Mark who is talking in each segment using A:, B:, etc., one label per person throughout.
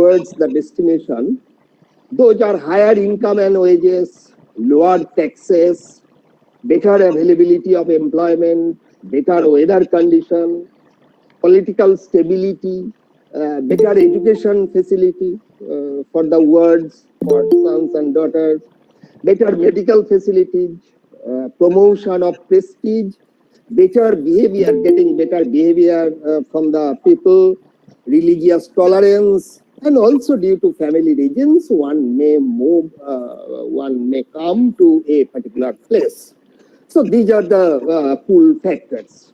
A: towards the destination, those are higher income and wages, lower taxes, better availability of employment, better weather condition, political stability, better education facility for the wards, for sons and daughters, better medical facilities, promotion of prestige, better behavior, getting better behavior from the people, religious tolerance, and also due to family reasons, one may move, one may come to a particular place. So these are the pull factors.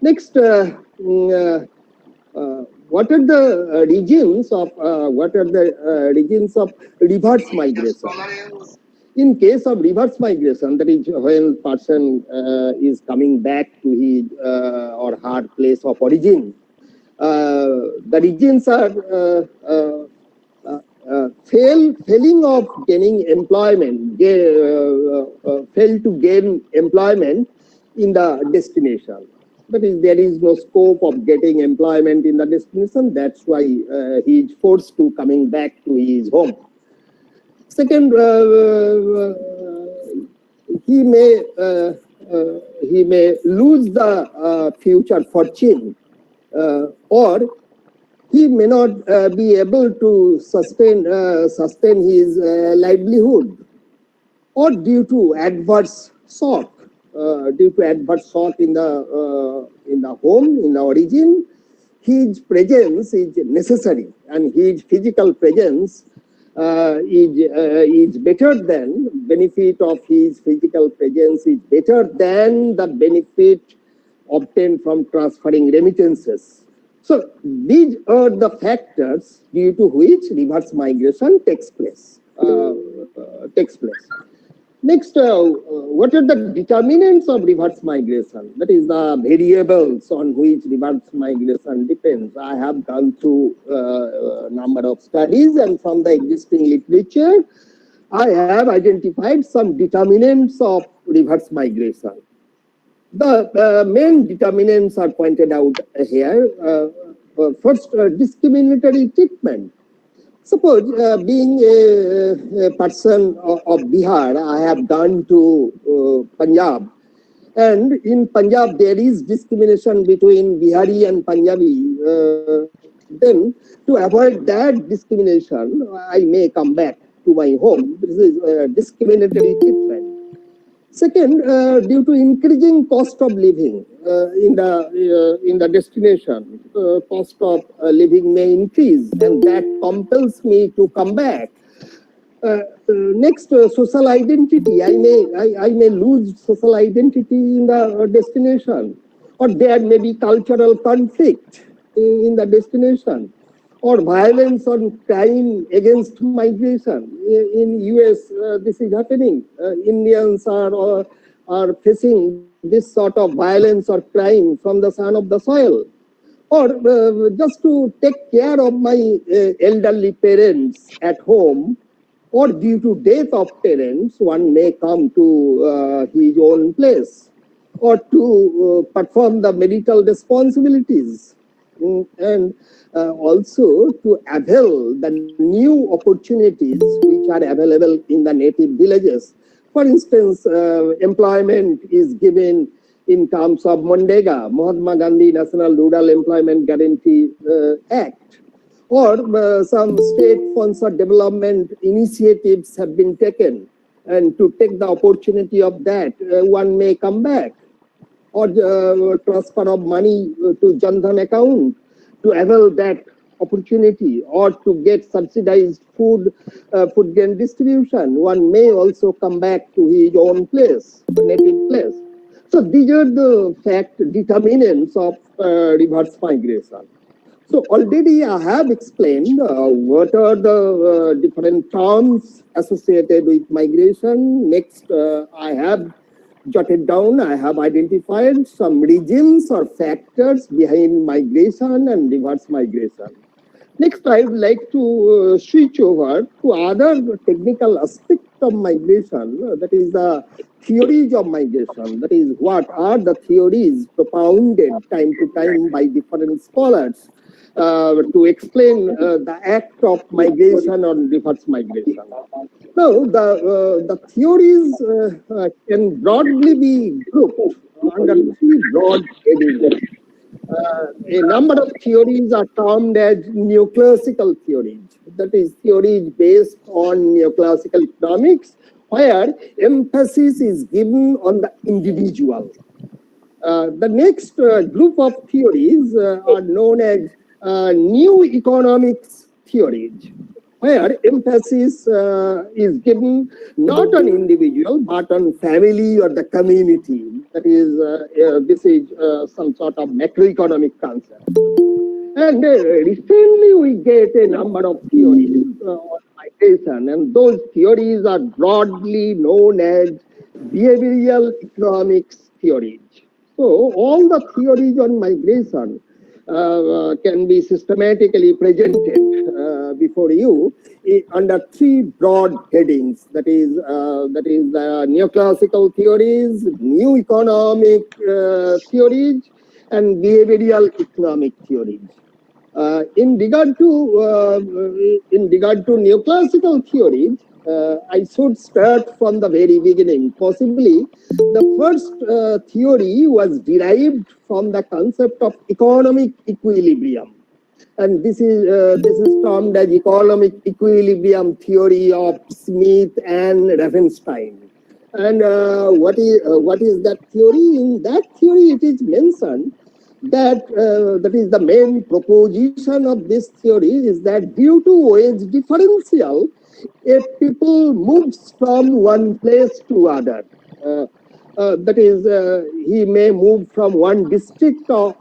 A: Next, what are the regions of reverse migration? In case of reverse migration, that is when person is coming back to his or her place of origin, the regions are failing of gaining employment, fail to gain employment in the destination. That is, there is no scope of getting employment in the destination. That's why he is forced to coming back to his home. Second, he may lose the future fortune, or he may not be able to sustain his livelihood, or due to adverse shock. Due to adverse shock in the home, in the origin, his presence is necessary, and his physical presence is better than benefit of his physical presence is better than the benefit obtained from transferring remittances. So these are the factors due to which reverse migration takes place. Next, what are the determinants of reverse migration? That is the variables on which reverse migration depends. I have gone through a number of studies, and from the existing literature, I have identified some determinants of reverse migration. The main determinants are pointed out here. First, discriminatory treatment. Suppose being a person of Bihar, I have gone to Punjab, and in Punjab there is discrimination between Bihari and Punjabi. Then to avoid that discrimination, I may come back to my home. This is discriminatory treatment. Second, due to increasing cost of living in the destination, cost of living may increase, and that compels me to come back. Next, social identity. I may lose social identity in the destination, or there may be cultural conflict in the destination, or violence or crime against migration. In US, this is happening. Indians are facing this sort of violence or crime from the son of the soil. Or just to take care of my elderly parents at home, or due to death of parents, one may come to his own place, or to perform the marital responsibilities, and also to avail the new opportunities which are available in the native villages. For instance, employment is given in terms of MNREGA, Mahatma Gandhi National Rural Employment Guarantee Act, or some state-sponsored development initiatives have been taken, and to take the opportunity of that, one may come back, or transfer of money to Jan Dhan account to avail that opportunity, or to get subsidized food grain distribution. One may also come back to his own place, native place. So these are the determinants of reverse migration. So already I have explained what are the different terms associated with migration. Next, I have jotted down, I have identified some regions or factors behind migration and reverse migration. Next, I would like to switch over to other technical aspects of migration, that is the theories of migration. That is, what are the theories propounded time to time by different scholars, to explain the act of migration or reverse migration. Now, the theories can broadly be grouped under three broad headings. A number of theories are termed as neoclassical theories. That is, theories based on neoclassical economics, where emphasis is given on the individual. The next group of theories are known as new economics theories, where emphasis is given not on individual but on family or the community. That is, this is some sort of macroeconomic concept. And recently we get a number of theories on migration, and those theories are broadly known as behavioral economics theories. So all the theories on migration can be systematically presented before you under three broad headings. That is the neoclassical theories, new economic theories, and behavioral economic theories. In regard to neoclassical theories, I should start from the very beginning. Possibly, the first theory was derived from the concept of economic equilibrium, and this is termed as economic equilibrium theory of Smith and Ravenstein. And what is that theory? In that theory, it is mentioned that that is the main proposition of this theory is that due to wage differential, if people moves from one place to other, that is, he may move from one district to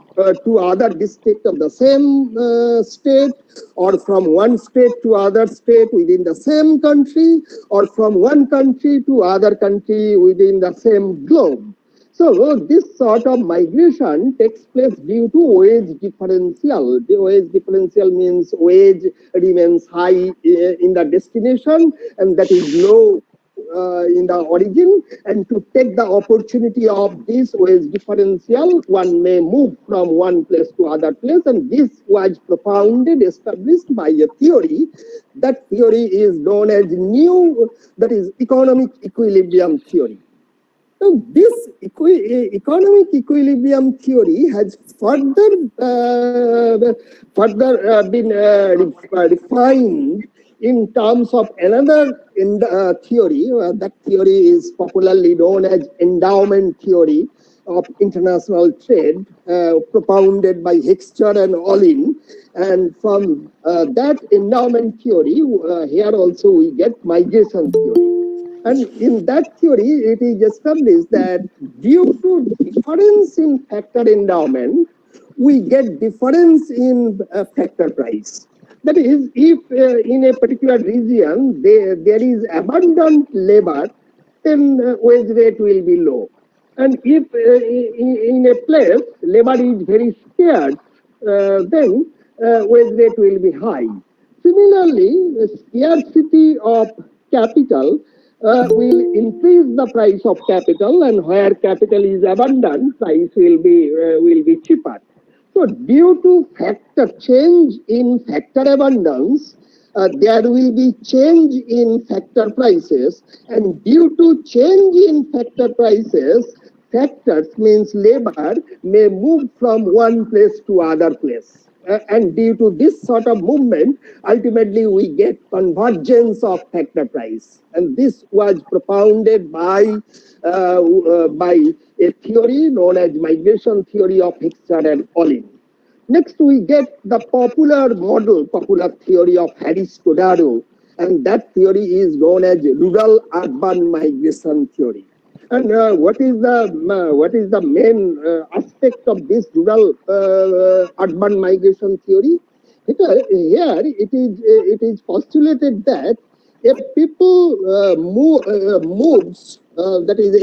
A: other district of the same state, or from one state to other state within the same country, or from one country to other country within the same globe. So this sort of migration takes place due to wage differential. The wage differential means wage remains high in the destination and that is low in the origin, and to take the opportunity of this wage differential, one may move from one place to other place, and this was propounded, established by a theory. That theory is known as that is economic equilibrium theory. So this economic equilibrium theory has been refined in terms of another theory. That theory is popularly known as endowment theory of international trade, propounded by Heckscher and Olin. And from that endowment theory, here also we get migration theory. And in that theory, it is established that due to difference in factor endowment, we get difference in factor price. That is, if in a particular region there is abundant labor, then wage rate will be low. And if in a place labor is very scarce, then wage rate will be high. Similarly, the scarcity of capital will increase the price of capital, and where capital is abundant, price will be cheaper. So due to factor change in factor abundance, there will be change in factor prices, and due to change in factor prices, factors means labor may move from one place to other place. And due to this sort of movement, ultimately we get convergence of factor price. And this was propounded by a theory known as migration theory of Heckscher and Olin. Next, we get the popular theory of Harris Todaro, and that theory is known as rural-urban migration theory. And what is the main aspect of this rural urban migration theory? Here it is postulated that if people moves, that is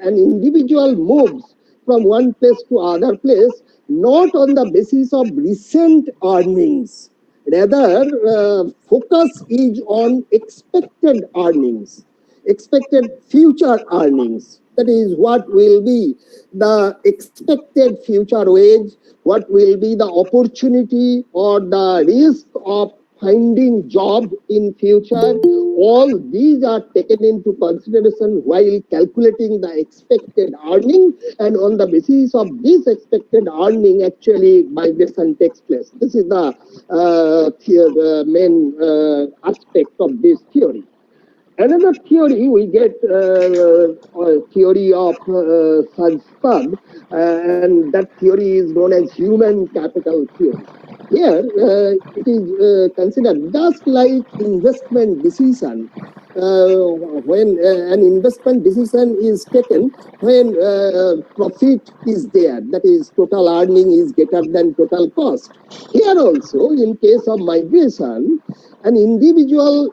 A: an individual moves from one place to other place, not on the basis of recent earnings, rather focus is on expected earnings, expected future earnings. That is, what will be the expected future wage, what will be the opportunity or the risk of finding job in future. All these are taken into consideration while calculating the expected earning, and on the basis of this expected earning, actually migration takes place. This is the main aspect of this theory. Another theory we get theory of Sajstad, and that theory is known as human capital theory. Here, it is considered just like investment decision. When an investment decision is taken, when profit is there, that is, total earning is greater than total cost. Here also, in case of migration, an individual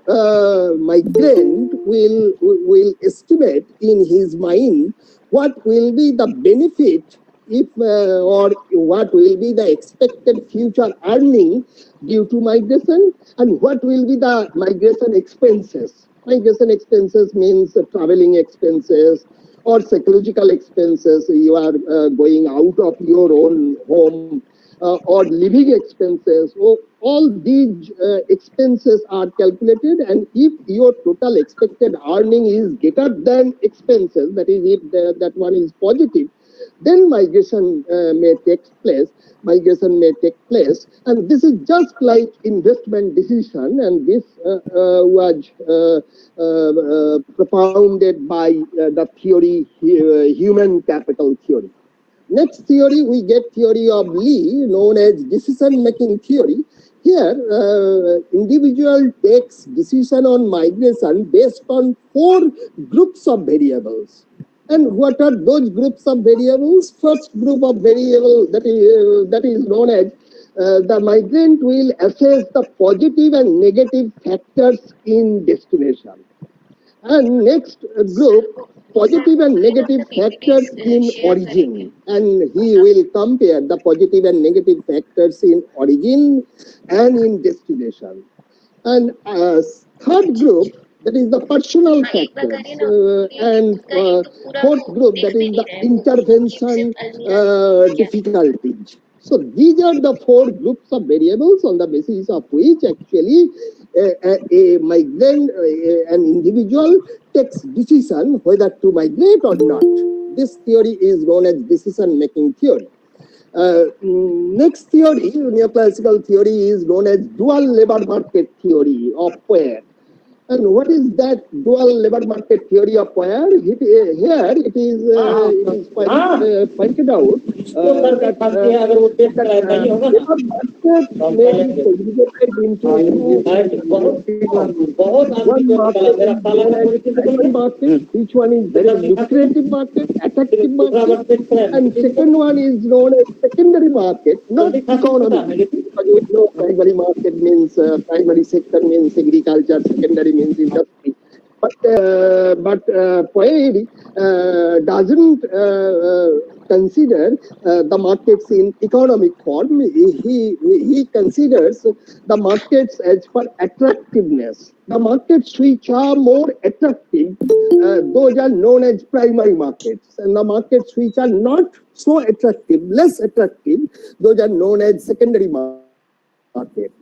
A: migrant will estimate in his mind what will be the benefit if or what will be the expected future earning due to migration, and what will be the migration expenses. Migration expenses means traveling expenses or psychological expenses. You are going out of your own home, or living expenses. All these expenses are calculated, and if your total expected earning is greater than expenses, that is, if that one is positive, then migration may take place. Migration may take place, and this is just like investment decision, and this was propounded by the theory, human capital theory. Next theory, we get theory of Lee, known as decision-making theory. Here, individual takes decision on migration based on 4 groups of variables. And what are those groups of variables? First group of variable that is known as the migrant will assess the positive and negative factors in destination. And next group, positive and negative factors in origin, and he will compare the positive and negative factors in origin and in destination. And third group, that is the personal factors, and fourth group, that is the intervention difficulties. So these are the 4 groups of variables on the basis of which actually a migrant, an individual takes decision whether to migrate or not. This theory is known as decision-making theory. Next theory, neoclassical theory, is known as dual labor market theory of Poyer. And what is that dual labor market theory of Poyer? Here it is pointed out that which one is very lucrative market, attractive market, and second one is known as secondary market, not economy. You know, primary market means primary sector means agriculture, secondary means industry. But Poyer doesn't consider the markets in economic form. He considers the markets as per attractiveness. The markets which are more attractive, those are known as primary markets, and the markets which are not so attractive, less attractive, those are known as secondary markets.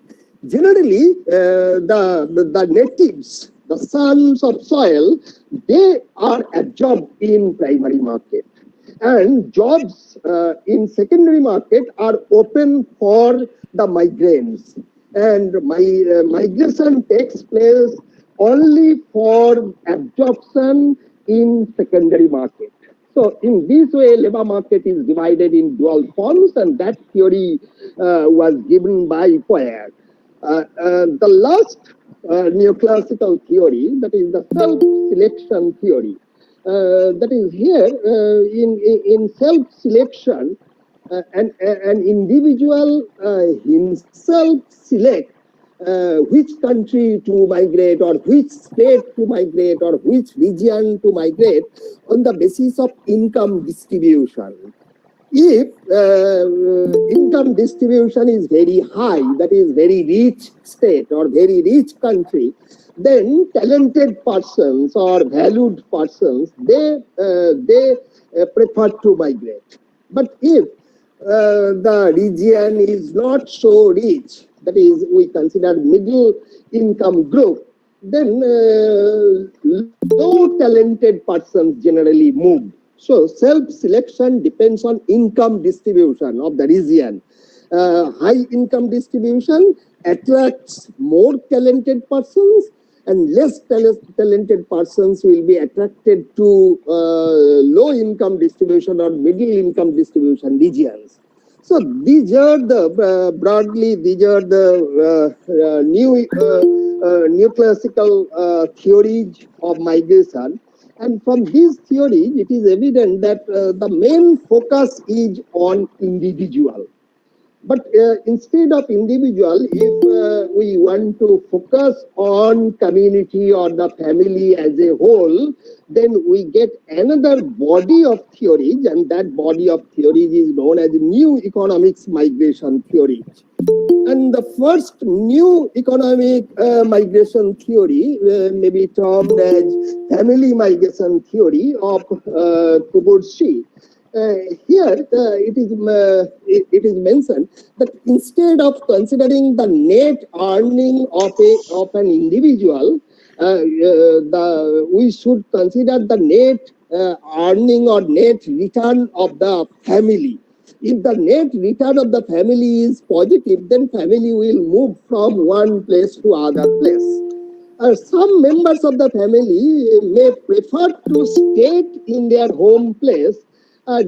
A: Generally, the natives, the sons of soil, they are absorbed in primary market, and jobs in secondary market are open for the migrants, and migration takes place only for absorption in secondary market. So in this way, labor market is divided in dual forms, and that theory was given by Poyer. The last neoclassical theory, that is the self-selection theory. That is here, in self-selection, an individual himself select which country to migrate, or which state to migrate, or which region to migrate on the basis of income distribution. If income distribution is very high, that is very rich state or very rich country, then talented persons or valued persons, they prefer to migrate. But if the region is not so rich, that is, we consider middle income group, then low talented persons generally move. So self-selection depends on income distribution of the region. High income distribution attracts more talented persons, and less talented persons will be attracted to low income distribution or middle income distribution regions. So these are the broadly, these are the new classical theories of migration. And from these theories, it is evident that the main focus is on individual. But instead of individual, if we want to focus on community or the family as a whole, then we get another body of theories, and that body of theories is known as new economics migration theory. And the first new economic migration theory may be termed as family migration theory of Kubur-Shi. Here it is mentioned that instead of considering the net earning of an individual, we should consider the net earning or net return of the family. If the net return of the family is positive, then family will move from one place to other place. Some members of the family may prefer to stay in their home place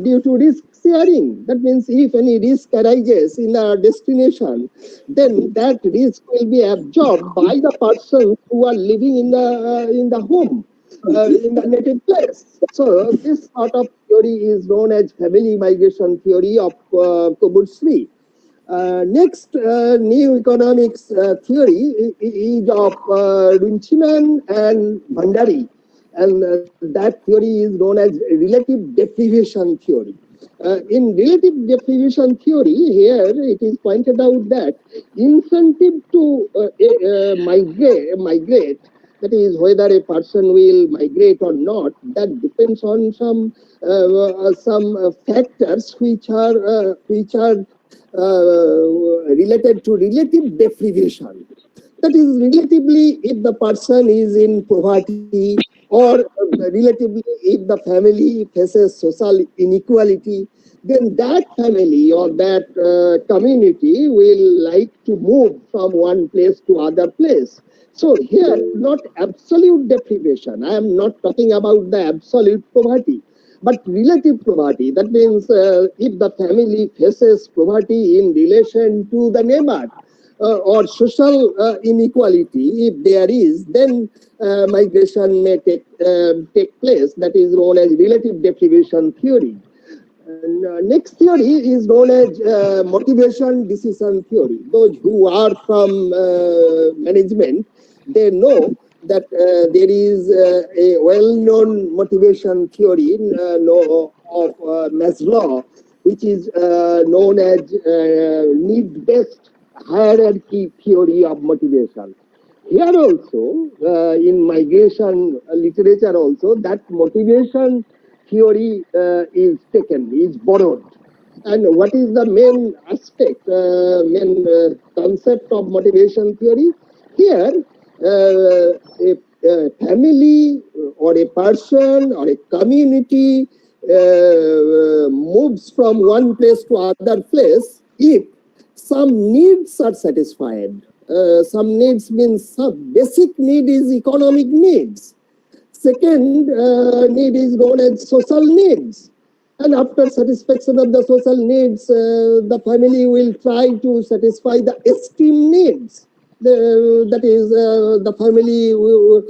A: due to risk sharing. That means if any risk arises in a destination, then that risk will be absorbed by the persons who are living in the home, in the native place. So this sort of theory is known as family migration theory of Kubur-Shi. Next new economics theory is of Runciman and Bhandari, and that theory is known as relative deprivation theory. In relative deprivation theory, here it is pointed out that incentive to migrate, that is, whether a person will migrate or not, that depends on some factors which are related to relative deprivation. That is, relatively, if the person is in poverty, or relatively, if the family faces social inequality, then that family or that community will like to move from one place to other place. So here, not absolute deprivation. I am not talking about the absolute poverty, but relative poverty. That means if the family faces poverty in relation to the neighbor, or social inequality, if there is, then migration may take place. That is known as relative deprivation theory. And, next theory is known as motivation decision theory. Those who are from management, they know that there is a well-known motivation theory of Maslow, which is known as need-based hierarchy theory of motivation. Here also, in migration literature also, that motivation theory is taken, is borrowed. And what is the main aspect, main concept of motivation theory? Here, a family or a person or a community moves from one place to other place if some needs are satisfied. Some needs means some basic need is economic needs. Second need is known as social needs. And after satisfaction of the social needs, the family will try to satisfy the esteem needs. That is, the family will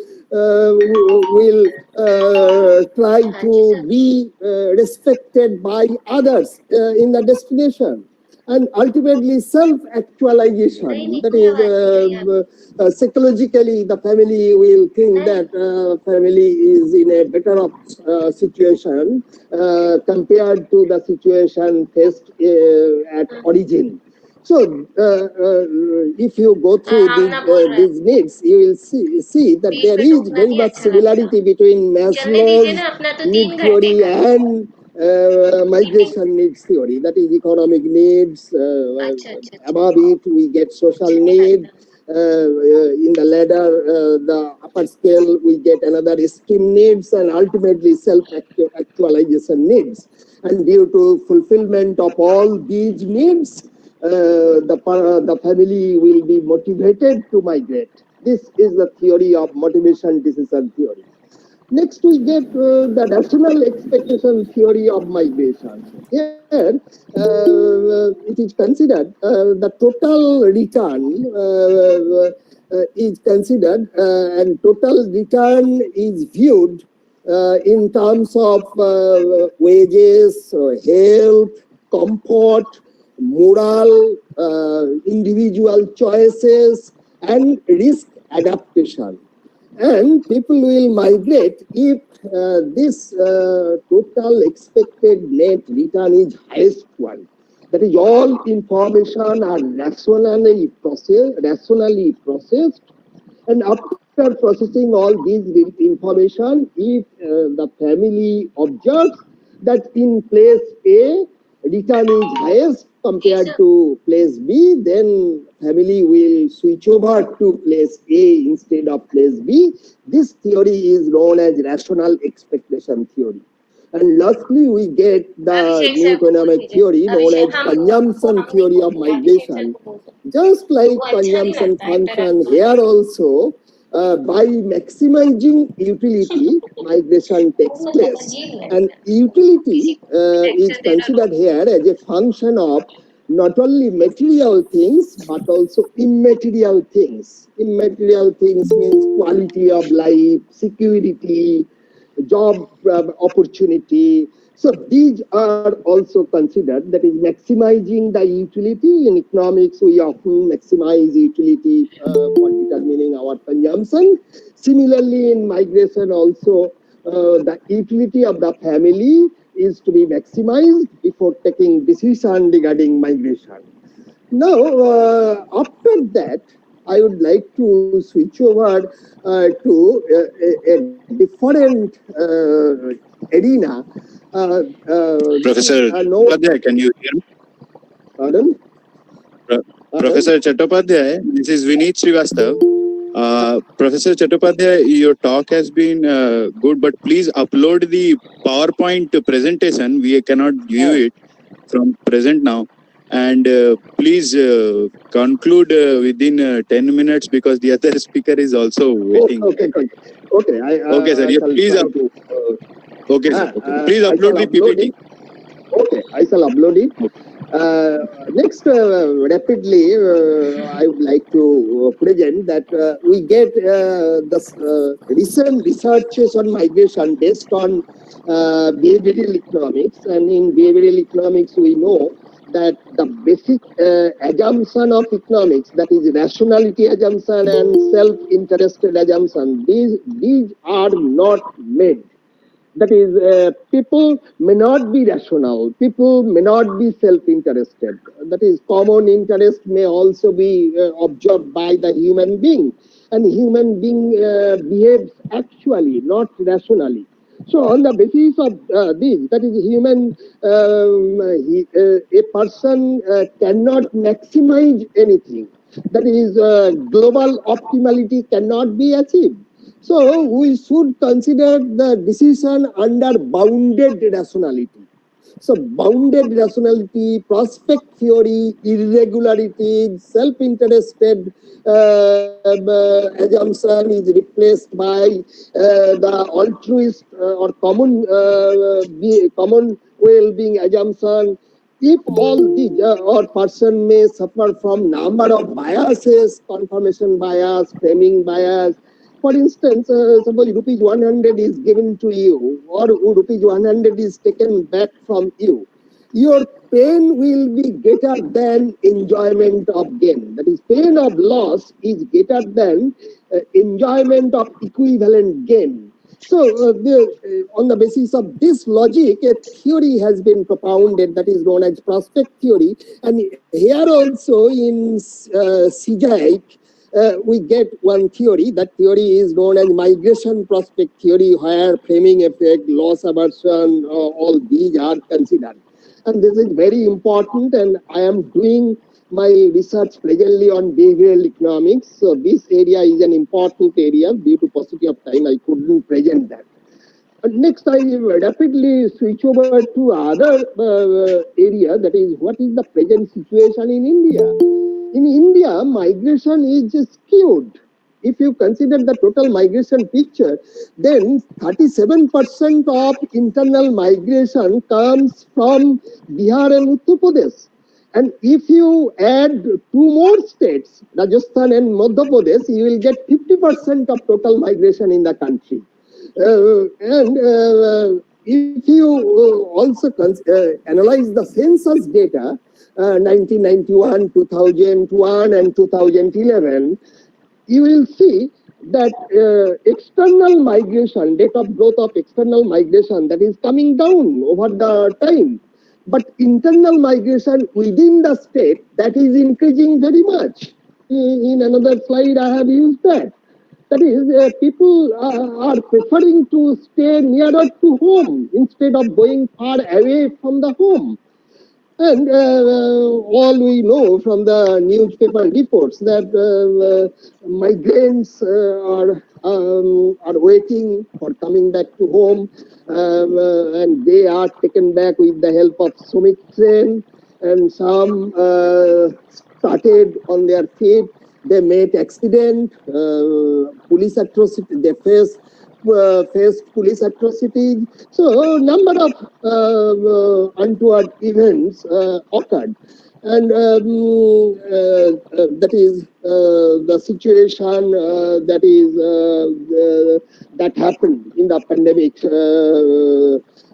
A: try to be respected by others in the destination. And ultimately self-actualization, that is, psychologically the family will think that family is in a better situation compared to the situation faced at origin. So, if you go through these needs, you will see that there is very much similarity between Maslow's need theory and migration needs theory. That is economic needs. Above it, we get social need. In the ladder, the upper scale, we get another esteem needs, and ultimately self-actualization needs. And due to fulfillment of all these needs, the family will be motivated to migrate. This is the theory of motivation decision theory. Next, we get the rational expectation theory of migration. Here, it is considered the total return is considered, and total return is viewed in terms of wages, health, comfort, moral, individual choices, and risk adaptation. And people will migrate if this total expected net return is highest one. That is, all information are rationally processed, and after processing all these information, if the family observes that in place A, return is highest compared to place B, then family will switch over to place A instead of place B. This theory is known as rational expectation theory. And lastly, we get the new economic theory known as consumption theory of migration. Just like consumption function, here also, by maximizing utility, migration takes place. And utility is considered here as a function of not only material things, but also immaterial things. Immaterial things means quality of life, security, job opportunity. So these are also considered, that is maximizing the utility. In economics, we often maximize utility for determining our consumption. Similarly, in migration also, the utility of the family is to be maximized before taking decision regarding migration. Now, after that, I would like to switch over to a different arena.
B: Professor Chattopadhyay, can you hear me?
A: Pardon?
B: Professor Chattopadhyay, this is Vineet Srivastav. Professor Chattopadhyay, your talk has been good, but please upload the PowerPoint presentation. We cannot view it from present now. And please conclude within 10 minutes, because the other speaker is also waiting.
A: Okay,
B: sir. Please okay, sir. Okay. Please upload the PPT.
A: Okay, I shall upload it. Next, rapidly, I would like to present that we get the recent researches on migration based on behavioral economics, and in behavioral economics, we know that the basic assumption of economics, that is rationality assumption and self-interested assumption, these are not made. That is, people may not be rational, people may not be self-interested. That is, common interest may also be observed by the human being, and human being behaves actually, not rationally. So, on the basis of this, that is, a person cannot maximize anything. That is, global optimality cannot be achieved. So we should consider the decision under bounded rationality. So bounded rationality, prospect theory, irregularities, self-interested assumption is replaced by the altruist or common well-being assumption. If all these, or person may suffer from number of biases, confirmation bias, framing bias. For instance, suppose rupees 100 is given to you, or rupees 100 is taken back from you. Your pain will be greater than enjoyment of gain. That is, pain of loss is greater than enjoyment of equivalent gain. So, on the basis of this logic, a theory has been propounded that is known as prospect theory. And here also in CJIC, we get one theory. That theory is known as migration prospect theory, where framing effect, loss aversion, all these are considered. And this is very important, and I am doing my research presently on behavioral economics. So this area is an important area. Due to paucity of time, I couldn't present that. Next, I will rapidly switch over to other area, that is what is the present situation in India. In India, migration is skewed. If you consider the total migration picture, then 37% of internal migration comes from Bihar and Uttar Pradesh. And if you add two more states, Rajasthan and Madhya Pradesh, you will get 50% of total migration in the country. If you also analyze the census data, 1991, 2001, and 2011, you will see that external migration, rate of growth of external migration, that is coming down over the time. But internal migration within the state, that is increasing very much. In another slide, I have used that. That is, people are preferring to stay nearer to home instead of going far away from the home. And all we know from the newspaper reports that migrants are waiting for coming back to home, and they are taken back with the help of Sumit Train, and some started on their feet. They made accident, police atrocity. They faced police atrocities. So, number of untoward events occurred. And that is the situation that happened in the pandemic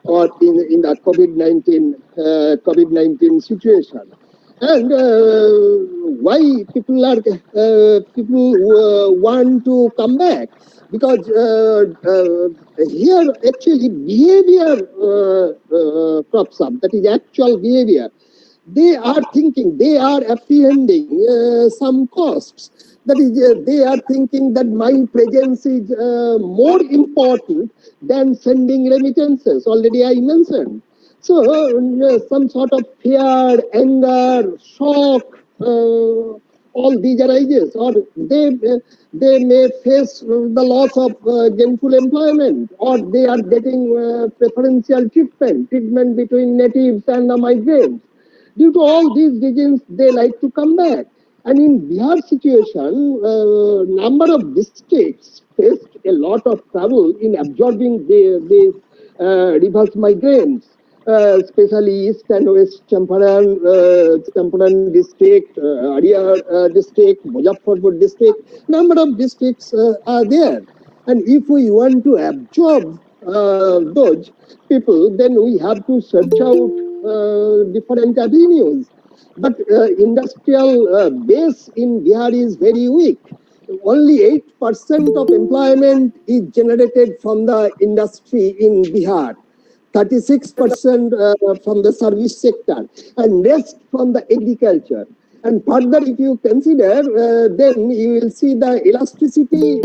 A: or in the COVID-19 situation. And why people want to come back? Because here actually behavior crops up, that is actual behavior. They are thinking, they are apprehending some costs. That is, they are thinking that my presence is more important than sending remittances. Already I mentioned. So some sort of fear, anger, shock, all these arises, or they may face the loss of gainful employment, or they are getting preferential treatment between natives and the migrants. Due to all these reasons, they like to come back. And in Bihar situation, number of districts faced a lot of trouble in absorbing the reverse migrants. Especially East and West Champaran district, Aria district, Muzaffarpur district, number of districts are there. And if we want to absorb those people, then we have to search out different avenues. But industrial base in Bihar is very weak. Only 8% of employment is generated from the industry in Bihar. 36% from the service sector, and rest from the agriculture. And further, if you consider, then you will see the elasticity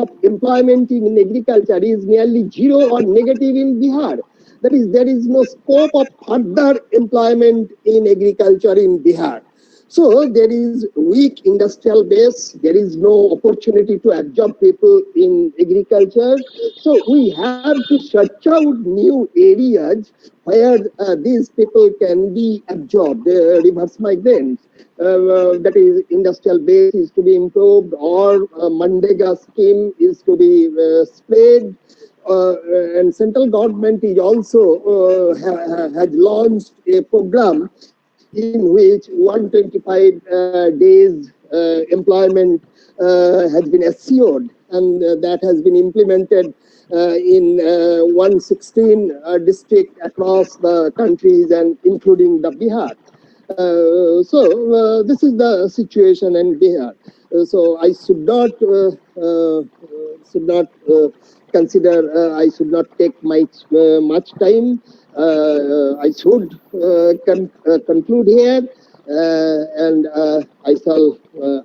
A: of employment in agriculture is nearly zero or negative in Bihar. That is, there is no scope of further employment in agriculture in Bihar. So there is weak industrial base. There is no opportunity to absorb people in agriculture. So we have to search out new areas where these people can be absorbed, the reverse migrants. That is, industrial base is to be improved, or Mandega scheme is to be spread. And central government is also has launched a program in which 125 days employment has been assured, and that has been implemented in 116 districts across the countries and including the Bihar. So this is the situation in Bihar. so I should not consider. I should not take much time. I should conclude here, and I shall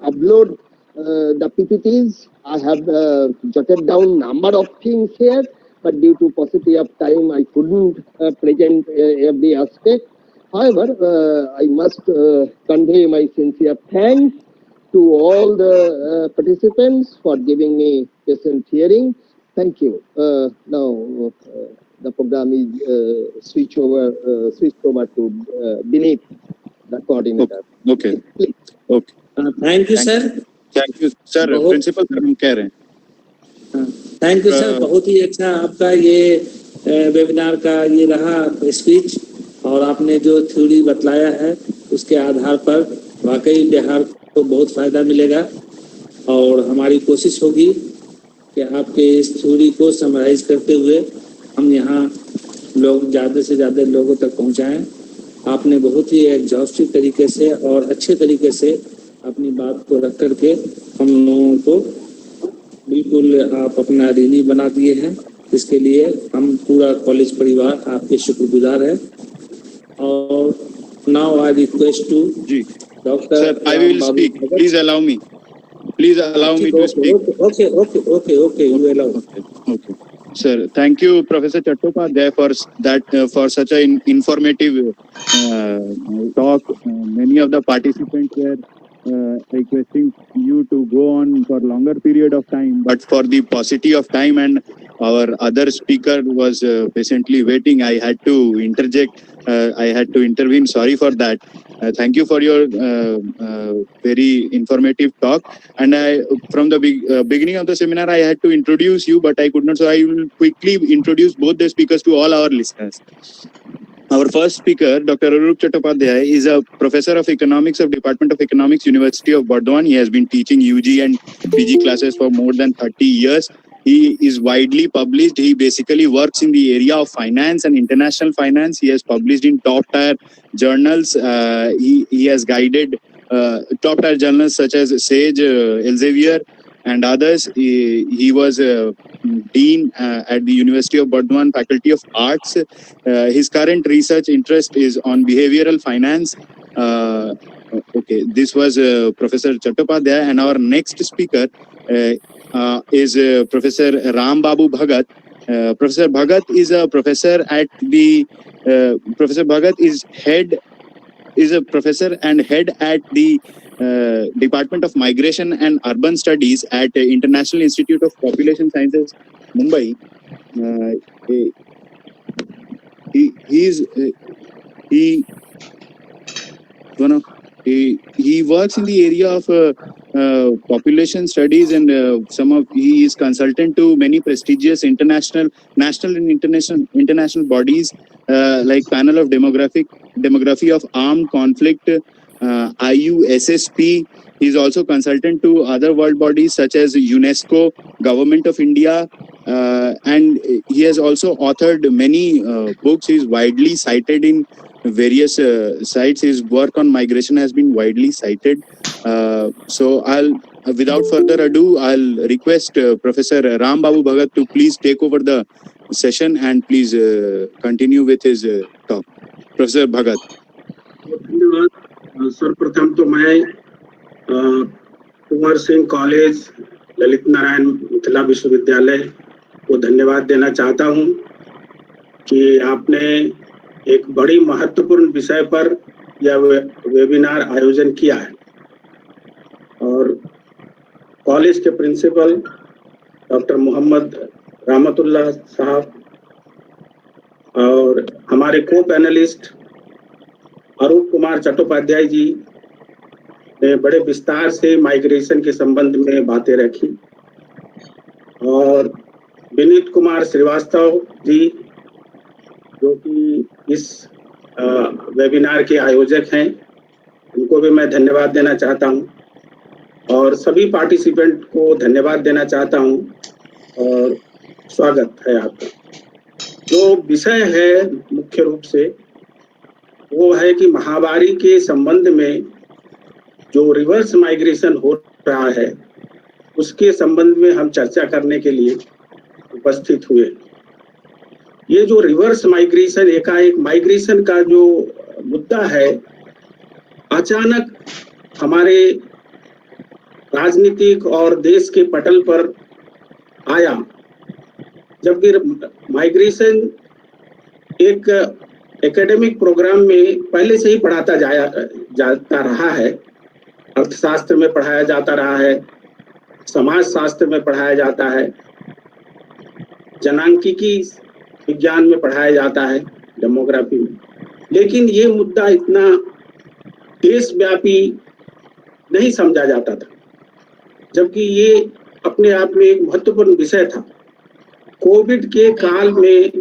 A: upload the PPTs. I have jotted down number of things here, but due to paucity of time, I couldn't present every aspect. However, I must convey my sincere thanks to all the participants for giving me patient hearing. Thank you. Now the program is switched over to Vineet, the coordinator.
B: Okay.
A: Please.
B: Okay.
C: Thank you sir.
B: Thank you, sir.
C: बहुत-
B: Principal sir, हम कह रहे हैं.
C: Thank you sir. बहुत ही अच्छा आपका ये webinar का ये रहा स्पीच, और आपने जो थ्योरी बतलाया है उसके आधार पर वाकई बिहार को बहुत फायदा मिलेगा, और हमारी कोशिश होगी कि आपके इस थ्योरी को समराइज करते हुए हम यहाँ लोग ज़्यादा से ज़्यादा लोगों तक पहुँचाएं. आपने बहुत ही एग्जॉस्टिव तरीके से और अच्छे तरीके से अपनी बात को रख करके हम लोगों को बिल्कुल आप अपना ऋणी बना दिए हैं. इसके लिए हम पूरा कॉलेज परिवार आपके शुक्रगुजार है. और नाउ आई रिक्वेस्ट टू
B: जी.
C: Doctor.
B: Sir, I will speak. Please allow me. Please allow me to speak.
C: Okay. You allow.
B: Okay. Sir, thank you, Professor Chattopadhyay, for that for such an informative talk. Many of the participants were requesting you to go on for longer period of time, but for the paucity of time and our other speaker was patiently waiting, I had to interject. I had to intervene. Sorry for that. Thank you for your very informative talk. And from the beginning of the seminar, I had to introduce you, but I could not. So I will quickly introduce both the speakers to all our listeners. Our first speaker, Dr. Arup Chattopadhyay, is a professor of economics of Department of Economics, University of Burdwan. He has been teaching UG and PG classes for more than 30 years. He is widely published. He basically works in the area of finance and international finance. He has published in top-tier journals. He has guided top-tier journals such as Sage, Elsevier, and others. He was dean at the University of Burdwan Faculty of Arts. His current research interest is on behavioral finance. Okay, this was Professor Chattopadhyay, and our next speaker is Professor Ram Babu Bhagat. Professor Bhagat is a professor at the Professor Bhagat is a professor and head at the Department of Migration and Urban Studies at International Institute of Population Sciences, Mumbai. He works in the area of population studies, and he is consultant to many prestigious national and international bodies like Panel of Demography of Armed Conflict, IUSSP. He is also consultant to other world bodies such as UNESCO, Government of India, and he has also authored many books. He is widely cited in various sites. His work on migration has been widely cited. So without further ado, I'll request Professor Ram Babu Bhagat to please take over the session and please continue with his talk. Professor Bhagat.
D: धन्यवाद. सर्वप्रथम तो मैं Kunwar Singh college, Lalit Narayan Mithila विश्वविद्यालय को धन्यवाद देना चाहता हूं कि आपने एक बड़ी महत्वपूर्ण विषय पर यह वेबिनार आयोजन किया है. और कॉलेज के प्रिंसिपल डॉक्टर मोहम्मद रहमतुल्लाह साहब और हमारे को पैनलिस्ट अरूप कुमार चट्टोपाध्याय जी ने बड़े विस्तार से माइग्रेशन के संबंध में बातें रखी, और विनीत कुमार श्रीवास्तव जी जो कि इस वेबिनार के आयोजक हैं, उनको भी मैं धन्यवाद देना चाहता हूं, और सभी पार्टिसिपेंट को धन्यवाद देना चाहता हूं और स्वागत है आपका. जो विषय है मुख्य रूप से वो है कि महामारी के संबंध में जो रिवर्स माइग्रेशन हो रहा है उसके संबंध में हम चर्चा करने के लिए उपस्थित हुए। ये जो रिवर्स माइग्रेशन, एकाएक माइग्रेशन का जो मुद्दा है, अचानक हमारे राजनीतिक और देश के पटल पर आया, जबकि माइग्रेशन एक एकेडमिक प्रोग्राम में पहले से ही पढ़ाता जाता रहा है। अर्थशास्त्र में पढ़ाया जाता रहा है, समाज शास्त्र में पढ़ाया जाता है, जनांकिकी विज्ञान में पढ़ाया जाता है, डेमोग्राफी में। लेकिन ये मुद्दा इतना देशव्यापी नहीं समझा जाता था, जबकि ये अपने आप में एक महत्वपूर्ण विषय था। कोविड के काल में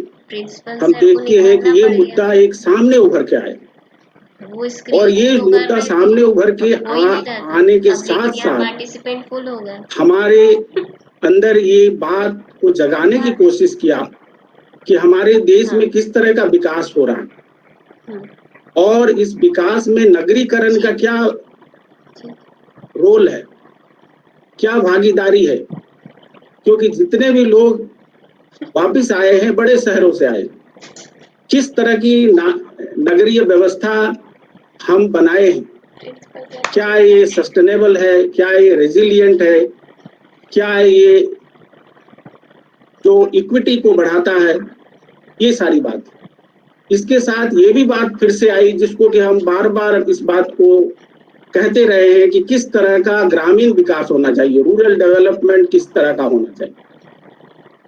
D: हम देखते हैं कि ये मुद्दा एक सामने उभर के आया, और ये मुद्दा सामने उभर के आने के साथ साथ
E: पार्टिसिपेंट फुल हो गए।
D: हमारे अंदर ये बात को जगाने की कोशिश किया कि हमारे देश में किस तरह का विकास हो रहा है और इस विकास में नगरीकरण का क्या रोल है, क्या भागीदारी है। क्योंकि जितने भी लोग वापिस आए हैं बड़े शहरों से आए, किस तरह की नगरीय व्यवस्था हम बनाए हैं, क्या ये सस्टेनेबल है, क्या ये रेजिलिएंट है, क्या ये जो इक्विटी को बढ़ाता है, ये सारी बात। इसके साथ ये भी बात फिर से आई, जिसको कि हम बार बार इस बात को कहते रहे हैं कि किस तरह का ग्रामीण विकास होना चाहिए, रूरल डेवलपमेंट किस तरह का होना चाहिए।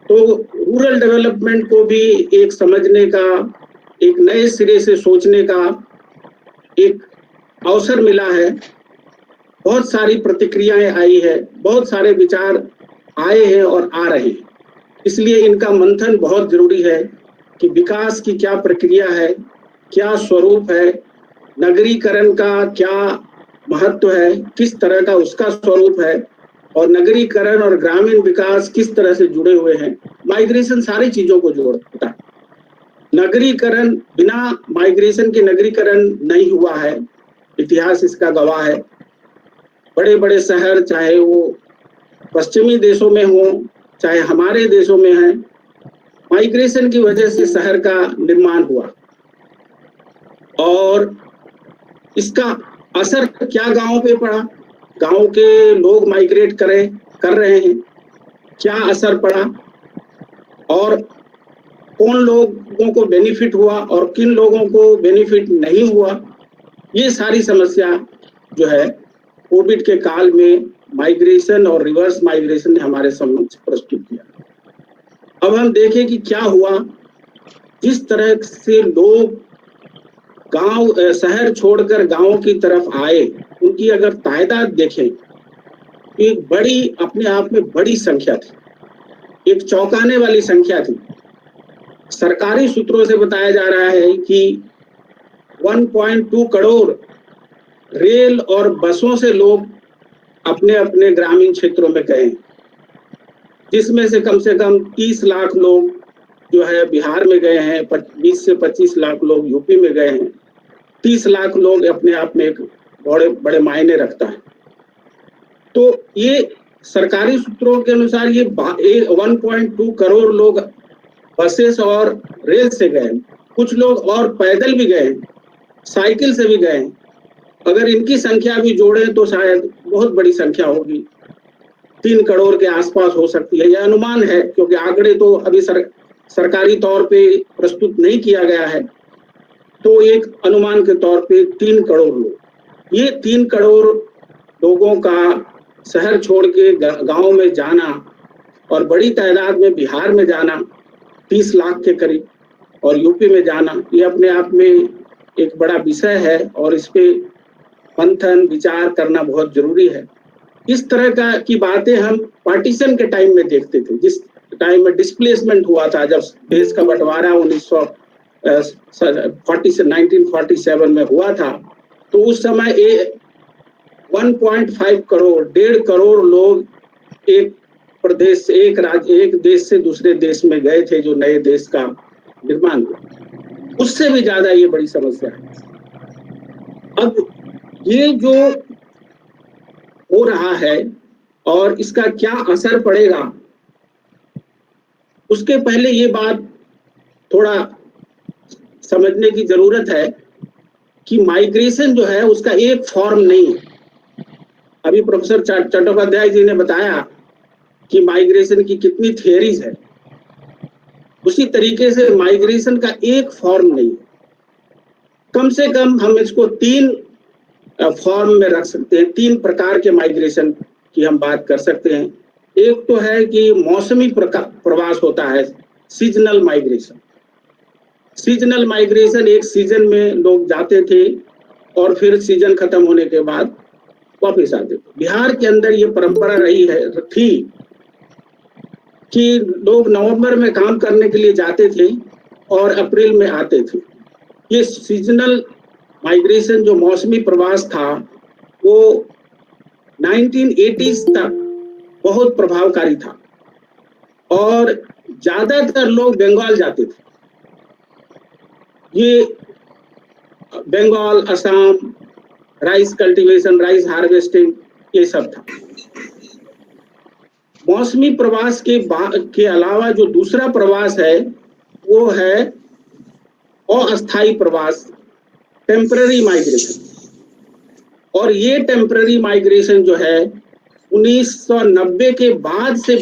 D: तो रूरल डेवलपमेंट को भी एक समझने का, एक नए सिरे से सोचने का एक अवसर मिला है। बहुत सारी प्रतिक्रियाएं आई है, बहुत सारे विचार आए हैं और आ रहे हैं। इसलिए इनका मंथन बहुत जरूरी है कि विकास की क्या प्रक्रिया है, क्या स्वरूप है, नगरीकरण का क्या महत्व है, किस तरह का उसका स्वरूप है, और नगरीकरण और ग्रामीण विकास किस तरह से जुड़े हुए हैं। माइग्रेशन सारी चीजों को जोड़ता है। नगरीकरण, बिना माइग्रेशन के नगरीकरण नहीं हुआ है, इतिहास इसका गवाह है। बड़े बड़े शहर, चाहे वो पश्चिमी देशों में हो चाहे हमारे देशों में है, माइग्रेशन की वजह से शहर का निर्माण हुआ। और इसका असर क्या गांव पे पड़ा, गांव के लोग माइग्रेट कर रहे हैं, क्या असर पड़ा और कौन लोगों को बेनिफिट हुआ और किन लोगों को बेनिफिट नहीं हुआ, ये सारी समस्या जो है कोविड के काल में माइग्रेशन और रिवर्स माइग्रेशन ने हमारे समक्ष प्रस्तुत किया। अब हम देखें कि क्या हुआ। जिस तरह से लोग शहर छोड़कर गांवों की तरफ आए, उनकी अगर तादाद देखें, एक बड़ी, अपने आप में बड़ी संख्या थी, एक चौंकाने वाली संख्या थी। सरकारी सूत्रों से बताया जा रहा है कि 1.2 करोड़ रेल और बसों से लोग अपने अपने ग्रामीण क्षेत्रों में गए, जिसमें से कम 30 लाख लोग जो है बिहार में गए हैं, 20 से 25 लाख लोग यूपी में गए हैं। 30 लाख लोग अपने आप में एक बड़े मायने रखता है। तो ये सरकारी सूत्रों के अनुसार ये 1.2 करोड़ लोग बसेस और रेल से गए, कुछ लोग और पैदल भी गए, साइकिल से भी गए। अगर इनकी संख्या भी जोड़े तो शायद बहुत बड़ी संख्या होगी, 3 करोड़ के आसपास हो सकती है। यह अनुमान है, क्योंकि आंकड़े तो अभी सरकारी तौर पे प्रस्तुत नहीं किया गया है। तो एक अनुमान के तौर पे 3 करोड़ लोग, ये 3 करोड़ लोगों का शहर छोड़ के गांव में जाना और बड़ी तादाद में बिहार में जाना, 30 लाख के करीब, और यूपी में जाना, ये अपने आप में एक बड़ा विषय है और इस पे मंथन विचार करना बहुत जरूरी है। इस तरह की बातें हम पार्टीशन के टाइम में देखते थे, जिस टाइम में डिस्प्लेसमेंट हुआ था, जब देश का बंटवारा 1947 में हुआ था, तो उस समय 1.5 करोड़, 1.5 करोड़ लोग एक प्रदेश से, एक राज्य, एक देश से दूसरे देश में गए थे, जो नए देश का निर्माण हुआ। उससे भी ज्यादा ये बड़ी समस्या है। अब ये जो हो रहा है और इसका क्या असर पड़ेगा, उसके पहले ये बात थोड़ा समझने की जरूरत है कि माइग्रेशन जो है उसका एक फॉर्म नहीं है। अभी प्रोफेसर चट्टोपाध्याय जी ने बताया कि माइग्रेशन की कितनी थियरीज है, उसी तरीके से माइग्रेशन का एक फॉर्म नहीं है। कम से कम हम इसको 3 फॉर्म में रख सकते हैं, 3 प्रकार के माइग्रेशन की हम बात कर सकते हैं। एक तो है कि मौसमी प्रवास होता है, सीजनल माइग्रेशन। सीजनल माइग्रेशन, एक सीजन में लोग जाते थे और फिर सीजन खत्म होने के बाद वापस आते थे। बिहार के अंदर ये परंपरा रही थी कि लोग नवंबर में काम करने के लिए जाते थे और अप्रैल में आते थे। ये सीजनल माइग्रेशन जो मौसमी प्रवास था वो 1980s तक बहुत प्रभावकारी था और ज्यादातर लोग बंगाल जाते थे। ये Bengal, Assam, rice cultivation, rice harvesting, ये सब था। मौसमी प्रवास के अलावा जो दूसरा प्रवास है वो है अस्थायी प्रवास, टेम्पररी माइग्रेशन। और ये टेम्पररी माइग्रेशन जो है 1990 के बाद से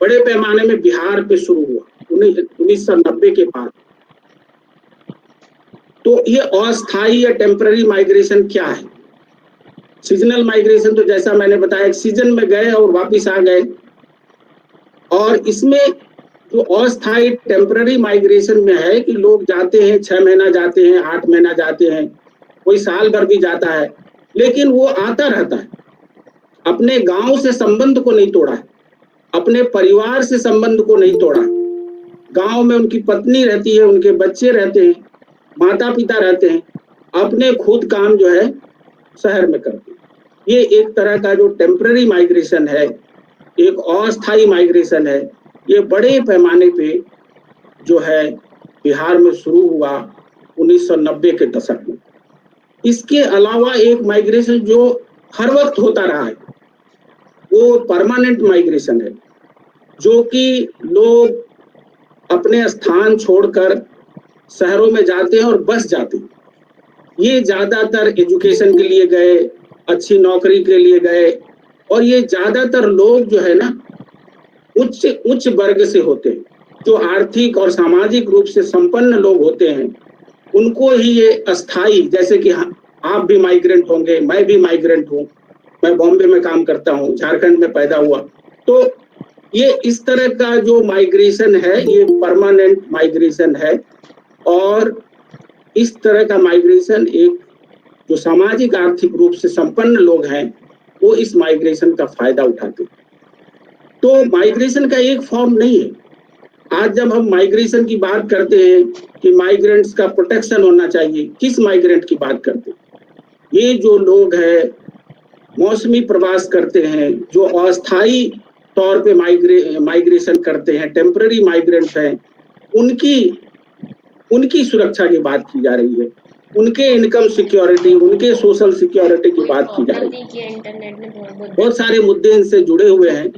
D: बड़े पैमाने में बिहार पे शुरू हुआ 1990 के बाद। तो ये अस्थायी या टेम्पररी माइग्रेशन क्या है? सीजनल माइग्रेशन तो जैसा मैंने बताया, एक सीजन में गए और वापिस आ गए। और इसमें जो अस्थायी टेम्पररी माइग्रेशन में है कि लोग जाते हैं, 6 महीना जाते हैं, 8 महीना जाते हैं, कोई साल भर भी जाता है, लेकिन वो आता रहता है। अपने गांव से संबंध को नहीं तोड़ा है, अपने परिवार से संबंध को नहीं तोड़ा। गांव में उनकी पत्नी रहती है, उनके बच्चे रहते हैं, माता पिता रहते हैं, अपने खुद काम जो है शहर में करते हैं। ये एक तरह का जो टेम्पररी माइग्रेशन है, एक अस्थायी माइग्रेशन है, ये बड़े पैमाने पे जो है बिहार में शुरू हुआ 1990 के दशक में। इसके अलावा एक माइग्रेशन जो हर वक्त होता रहा है वो परमानेंट माइग्रेशन है, जो कि लोग अपने स्थान छोड़कर शहरों में जाते हैं और बस जाते हैं। ये ज्यादातर एजुकेशन के लिए गए, अच्छी नौकरी के लिए गए, और ये ज्यादातर लोग जो है ना उच्च वर्ग से होते हैं, जो आर्थिक और सामाजिक रूप से संपन्न लोग होते हैं। उनको ही ये अस्थाई, जैसे कि आप भी माइग्रेंट होंगे, मैं भी माइग्रेंट हूँ, मैं बॉम्बे में काम करता हूँ, झारखंड में पैदा हुआ, तो ये इस तरह का जो माइग्रेशन है ये परमानेंट माइग्रेशन है। और इस तरह का माइग्रेशन एक जो सामाजिक आर्थिक रूप से संपन्न लोग हैं वो इस माइग्रेशन का फायदा उठाते हैं। तो माइग्रेशन का एक फॉर्म नहीं है। आज जब हम माइग्रेशन की बात करते हैं कि माइग्रेंट्स का प्रोटेक्शन होना चाहिए, किस माइग्रेंट की बात करते हैं? ये जो लोग हैं मौसमी प्रवास करते हैं, जो अस्थायी तौर पे माइग्रेशन करते हैं, टेम्पररी माइग्रेंट्स हैं, उनकी सुरक्षा की बात की जा रही है, उनके इनकम सिक्योरिटी, उनके सोशल सिक्योरिटी की बात की जा रही है। बहुत सारे मुद्दे इनसे जुड़े हुए हैं,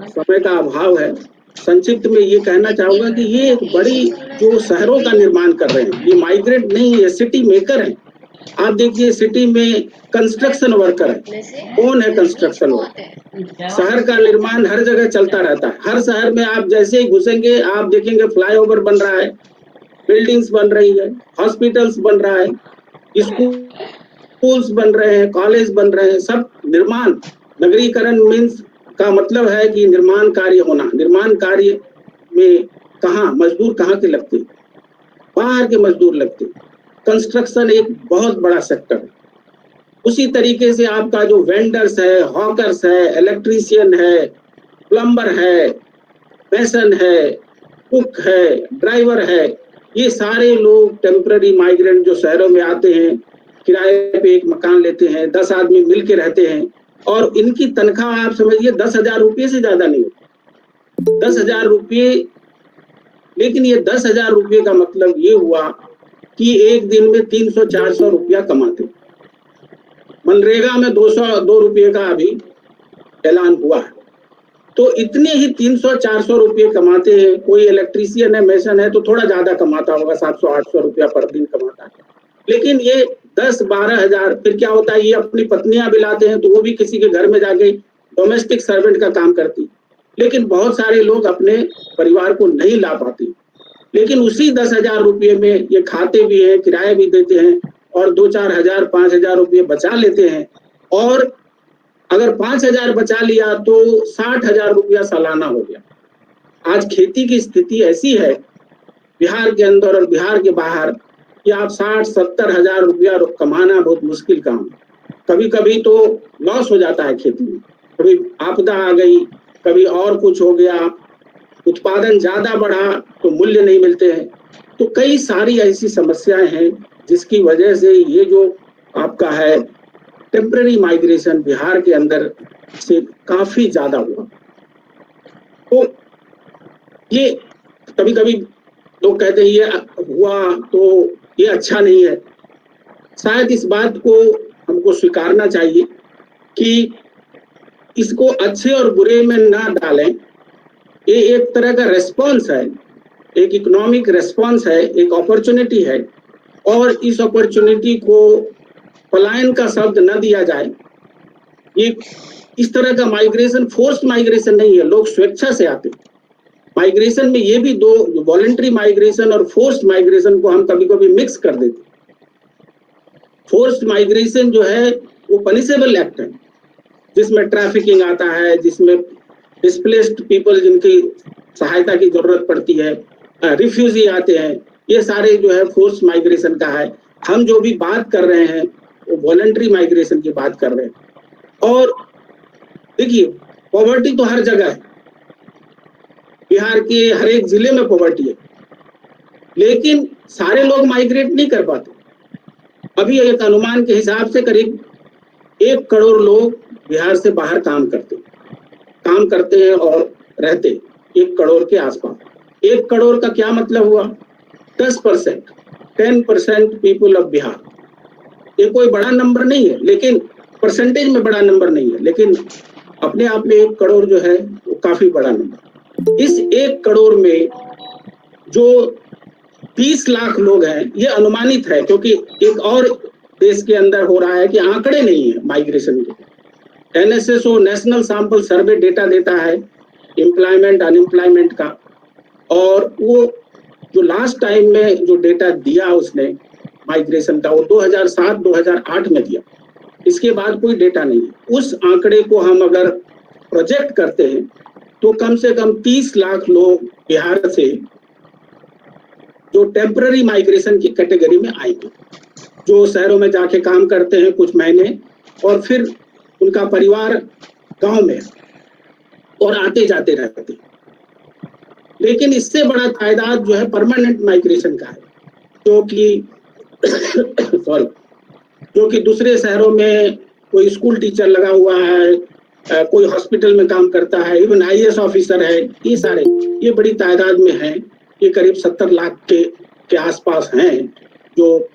D: समय का अभाव है। संक्षिप्त में ये कहना चाहूंगा कि ये एक बड़ी जो शहरों का निर्माण कर रहे हैं, ये माइग्रेंट नहीं है, सिटी मेकर है। आप देखिए सिटी में कंस्ट्रक्शन वर्कर है, कौन है कंस्ट्रक्शन वर्कर? शहर का निर्माण हर जगह चलता रहता है। हर शहर में आप जैसे ही घुसेंगे आप देखेंगे फ्लाईओवर बन रहा है, बिल्डिंग्स बन रही है, हॉस्पिटल्स बन रहा है, स्कूल्स बन रहे हैं, कॉलेज बन रहे हैं, सब निर्माण। नगरीकरण मीन्स का मतलब है कि निर्माण कार्य होना। निर्माण कार्य में मजदूर कहाँ के लगते? बाहर के मजदूर लगते। कंस्ट्रक्शन एक बहुत बड़ा सेक्टर है। उसी तरीके से आपका जो वेंडर्स है, हॉकर्स है, इलेक्ट्रीशियन है, प्लम्बर है, मेसन है, कुक है, ड्राइवर है, ये सारे लोग टेम्पररी माइग्रेंट जो शहरों में आते हैं, किराए पे एक मकान लेते हैं, 10 आदमी मिल के रहते हैं, और इनकी तनख्वाह आप समझिए 10,000 रुपये से ज्यादा नहीं होती। 10,000 रुपये, लेकिन ये 10,000 रुपये का मतलब ये हुआ कि एक दिन में 300-400 रुपया कमाते। मनरेगा में 202 रुपये का अभी ऐलान हुआ है, तो इतने ही 300-400 रुपये कमाते हैं। कोई इलेक्ट्रीशियन है, मेसन है तो थोड़ा ज्यादा कमाता होगा, 700-800 रुपया पर दिन कमाता है। लेकिन ये 10-12 हजार, फिर क्या होता है, ये अपनी पत्नियां भी लाते हैं तो वो भी किसी के घर में जाके डोमेस्टिक सर्वेंट का काम करती। लेकिन बहुत सारे लोग अपने परिवार को नहीं ला पाते, लेकिन उसी 10,000 रुपये में ये खाते भी हैं, किराया भी देते हैं और 2-4 हजार 5,000 रुपये बचा लेते हैं। और अगर 5,000 बचा लिया तो 60,000 रुपया सालाना हो गया। आज खेती की स्थिति ऐसी है बिहार के अंदर और बिहार के बाहर कि आप 60-70 हजार रुपया कमाना बहुत मुश्किल काम है। कभी कभी तो लॉस हो जाता है खेती में, कभी आपदा आ गई, कभी और कुछ हो गया, उत्पादन ज्यादा बढ़ा तो मूल्य नहीं मिलते हैं। तो कई सारी ऐसी समस्याएं हैं जिसकी वजह से ये जो आपका है टेम्पररी माइग्रेशन बिहार के अंदर से काफी ज्यादा हुआ। तो ये कभी कभी लोग कहते हैं ये हुआ तो ये अच्छा नहीं है। शायद इस बात को हमको स्वीकारना चाहिए कि इसको अच्छे और बुरे में ना डालें। ये एक तरह का रेस्पॉन्स है, एक इकोनॉमिक रेस्पॉन्स है, एक अपॉर्चुनिटी है, और इस अपॉर्चुनिटी को पलायन का शब्द न दिया जाए। ये इस तरह का माइग्रेशन फोर्स्ड माइग्रेशन नहीं है, लोग स्वेच्छा से आते। माइग्रेशन में ये भी दो, वॉलंटरी माइग्रेशन और फोर्स्ड माइग्रेशन को हम कभी कभी मिक्स कर देते। फोर्स्ड माइग्रेशन जो है वो पनिशेबल एक्ट है, जिसमें ट्रैफिकिंग आता है, जिसमें डिस्प्लेस्ड पीपल जिनकी सहायता की जरूरत पड़ती है, रिफ्यूजी आते हैं, ये सारे जो है फोर्स्ड माइग्रेशन का है। हम जो भी बात कर रहे हैं वो वॉलंटरी माइग्रेशन की बात कर रहे हैं। और देखिए पॉवर्टी तो हर जगह है, बिहार के हर एक जिले में पॉवर्टी है, लेकिन सारे लोग माइग्रेट नहीं कर पाते। अभी एक अनुमान के हिसाब से करीब 1 करोड़ लोग बिहार से बाहर काम करते हैं और रहते 1 करोड़ के आसपास। 1 करोड़ का क्या मतलब हुआ? 10%, 10% पीपल ऑफ बिहार। ये कोई बड़ा नंबर नहीं है, लेकिन परसेंटेज में बड़ा नंबर नहीं है, लेकिन अपने आप में 1 करोड़ जो है वो काफी बड़ा नंबर। इस 1 करोड़ में जो 30 लाख लोग हैं, ये अनुमानित है, क्योंकि एक और देश के अंदर हो रहा है कि आंकड़े नहीं है माइग्रेशन के। NSSO national sample survey data देता है एम्प्लॉयमेंट अनएम्प्लॉयमेंट का, और वो जो लास्ट टाइम में जो डेटा दिया उसने माइग्रेशन का, वो 2007-2008 में दिया। इसके बाद कोई डेटा नहीं है। उस आंकड़े को हम अगर प्रोजेक्ट करते हैं तो कम से कम 30 लाख लोग बिहार से जो टेम्पररी माइग्रेशन की कैटेगरी में आएंगे, जो शहरों में जाके काम करते हैं कुछ महीने और फिर उनका परिवार गांव में और आते जाते रहते। लेकिन इससे बड़ा तादाद जो है परमानेंट माइग्रेशन का है, जो कि दूसरे शहरों में कोई स्कूल टीचर लगा हुआ है, कोई हॉस्पिटल में काम करता है, इवन IAS ऑफिसर है, ये बड़ी तादाद में है। ये करीब 70 लाख के आसपास हैं, जो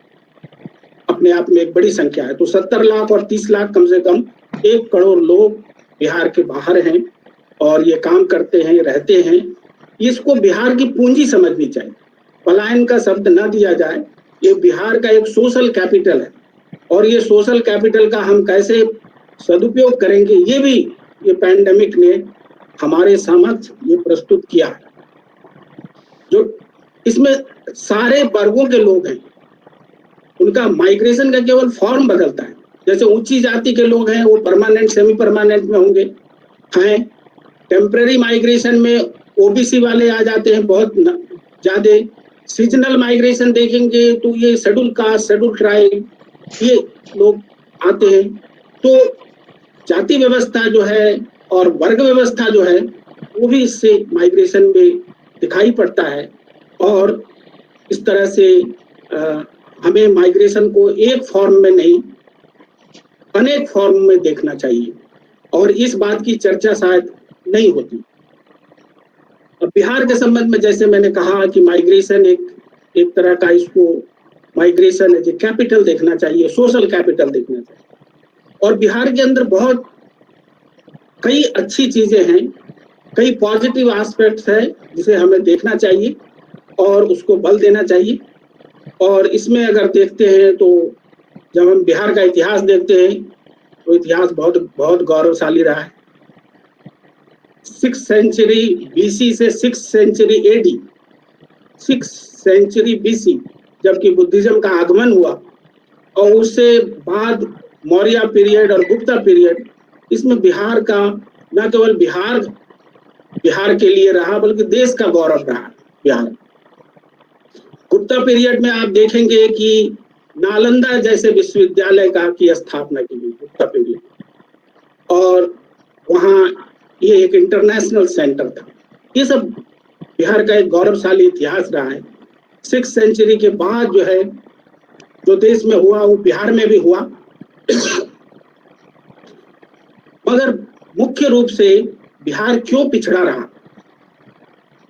D: अपने आप में एक बड़ी संख्या है। तो 70 लाख और 30 लाख, कम से कम 1 करोड़ लोग बिहार के बाहर हैं और ये काम करते हैं, रहते हैं। इसको बिहार की पूंजी समझनी चाहिए, पलायन का शब्द ना दिया जाए। ये बिहार का एक सोशल कैपिटल है, और ये सोशल कैपिटल का हम कैसे सदुपयोग करेंगे, ये पैंडेमिक ने हमारे समक्ष ये प्रस्तुत किया है। जो इसमें सारे वर्गों के लोग हैं, उनका माइग्रेशन का केवल फॉर्म बदलता है। जैसे ऊंची जाति के लोग हैं वो परमानेंट सेमी परमानेंट में होंगे, हैं। टेम्पररी माइग्रेशन में OBC वाले आ जाते हैं बहुत ज्यादा। सीजनल माइग्रेशन देखेंगे तो ये शेड्यूल कास्ट, शेड्यूल ट्राइब, ये लोग आते हैं। तो जाति व्यवस्था जो है और वर्ग व्यवस्था जो है वो भी इससे माइग्रेशन में दिखाई पड़ता है। और इस तरह से हमें माइग्रेशन को एक फॉर्म में नहीं, अनेक फॉर्म में देखना चाहिए, और इस बात की चर्चा शायद नहीं होती। अब बिहार के संबंध में जैसे मैंने कहा कि माइग्रेशन एक तरह का, इसको माइग्रेशन एज ए कैपिटल देखना चाहिए, सोशल कैपिटल देखना चाहिए। और बिहार के अंदर बहुत कई अच्छी चीजें हैं, कई पॉजिटिव एस्पेक्ट्स है जिसे हमें देखना चाहिए और उसको बल देना चाहिए। और इसमें अगर देखते हैं तो जब हम बिहार का इतिहास देखते हैं तो इतिहास बहुत बहुत गौरवशाली रहा है। 6th सेंचुरी BC से 6th century AD, 6th century BC जबकि बुद्धिज्म का आगमन हुआ, और उससे बाद मौर्य पीरियड और गुप्ता पीरियड, इसमें बिहार का न केवल बिहार के लिए रहा बल्कि देश का गौरव रहा बिहार। गुप्ता पीरियड में आप देखेंगे कि नालंदा जैसे विश्वविद्यालय की स्थापना की गई गुप्ता पीरियड, और वहाँ ये एक इंटरनेशनल सेंटर था। ये सब बिहार का एक गौरवशाली इतिहास रहा है। 6th सेंचुरी के बाद जो है जो देश में हुआ वो बिहार में भी हुआ। मगर मुख्य रूप से बिहार क्यों पिछड़ा रहा?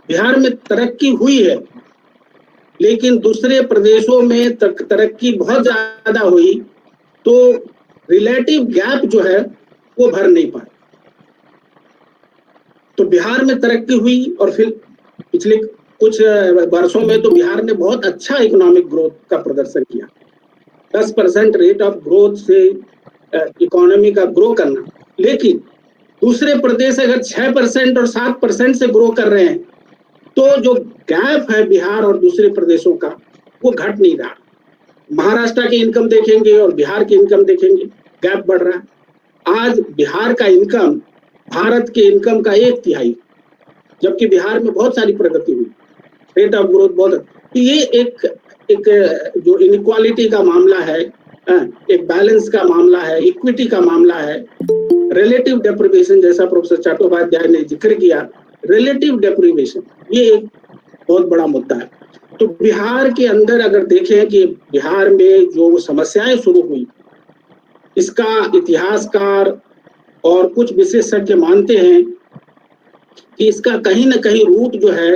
D: बिहार में तरक्की हुई है लेकिन दूसरे प्रदेशों में तरक्की बहुत ज्यादा हुई, तो रिलेटिव गैप जो है वो भर नहीं पाए। तो बिहार में तरक्की हुई और फिर पिछले कुछ वर्षों में तो बिहार ने बहुत अच्छा इकोनॉमिक ग्रोथ का प्रदर्शन किया। 10% रेट ऑफ ग्रोथ से इकोनॉमी का ग्रो करना, लेकिन दूसरे प्रदेश अगर 6% और 7% से ग्रो कर रहे हैं तो जो गैप है बिहार और दूसरे प्रदेशों का वो घट नहीं रहा। महाराष्ट्र की इनकम देखेंगे और बिहार की इनकम देखेंगे, गैप बढ़ रहा है। आज बिहार का इनकम भारत के इनकम का 1/3, जबकि बिहार में बहुत सारी प्रगति हुई, रेट ऑफ ग्रोथ बहुत। ये एक जो इनइक्वालिटी का मामला है, एक बैलेंस का मामला है, इक्विटी का मामला है, रिलेटिव डेप्रिवेशन जैसा प्रोफेसर चट्टोपाध्याय ने जिक्र किया, रिलेटिव डेप्रिवेशन ये एक बहुत बड़ा मुद्दा है। तो बिहार के अंदर अगर देखें कि बिहार में जो समस्याएं शुरू हुई, इसका इतिहासकार और कुछ विशेषज्ञ मानते हैं कि इसका कहीं ना कहीं रूट जो है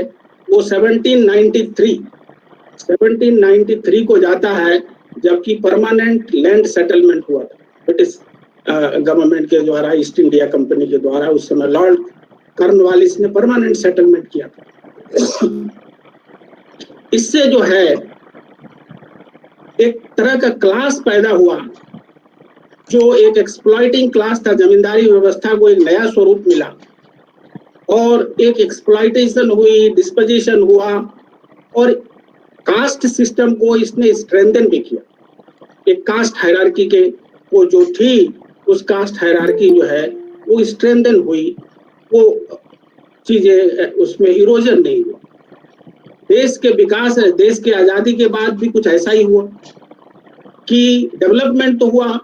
D: वो 1793 को जाता है, जबकि परमानेंट लैंड सेटलमेंट हुआ था ब्रिटिश गवर्नमेंट के द्वारा, ईस्ट इंडिया कंपनी के द्वारा। उस समय लॉर्ड कॉर्नवालिस ने परमानेंट सेटलमेंट किया था। इससे जो है एक तरह का क्लास पैदा हुआ, जो एक एक्सप्लॉइटिंग क्लास था। जमींदारी व्यवस्था को एक नया स्वरूप मिला और एक एक्सप्लॉइटेशन हुई, डिस्पोजिशन हुआ, और कास्ट सिस्टम को इसने स्ट्रेंथन भी किया। एक कास्ट हायरार्की के वो जो थी, उस कास्ट हायरार्की जो है वो स्ट्रेंथन हुई, वो चीजें उसमें इरोजन नहीं हुआ। देश के विकास, देश के आजादी के बाद भी कुछ ऐसा ही हुआ कि डेवलपमेंट तो हुआ,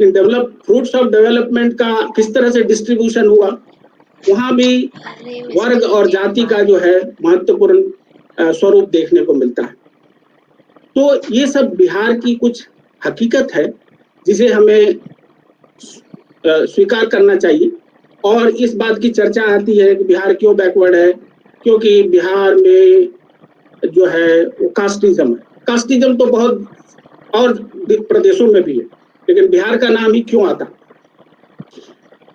D: लेकिन फ्रूट्स ऑफ डेवलपमेंट का किस तरह से डिस्ट्रीब्यूशन हुआ, वहां भी वर्ग और जाति का जो है महत्वपूर्ण स्वरूप देखने को मिलता है। तो ये सब बिहार की कुछ हकीकत है जिसे हमें स्वीकार करना चाहिए। और इस बात की चर्चा आती है कि बिहार क्यों बैकवर्ड है, क्योंकि बिहार में जो है वो कास्टिज्म है। कास्टिज्म तो बहुत और प्रदेशों में भी है, लेकिन बिहार का नाम ही क्यों आता?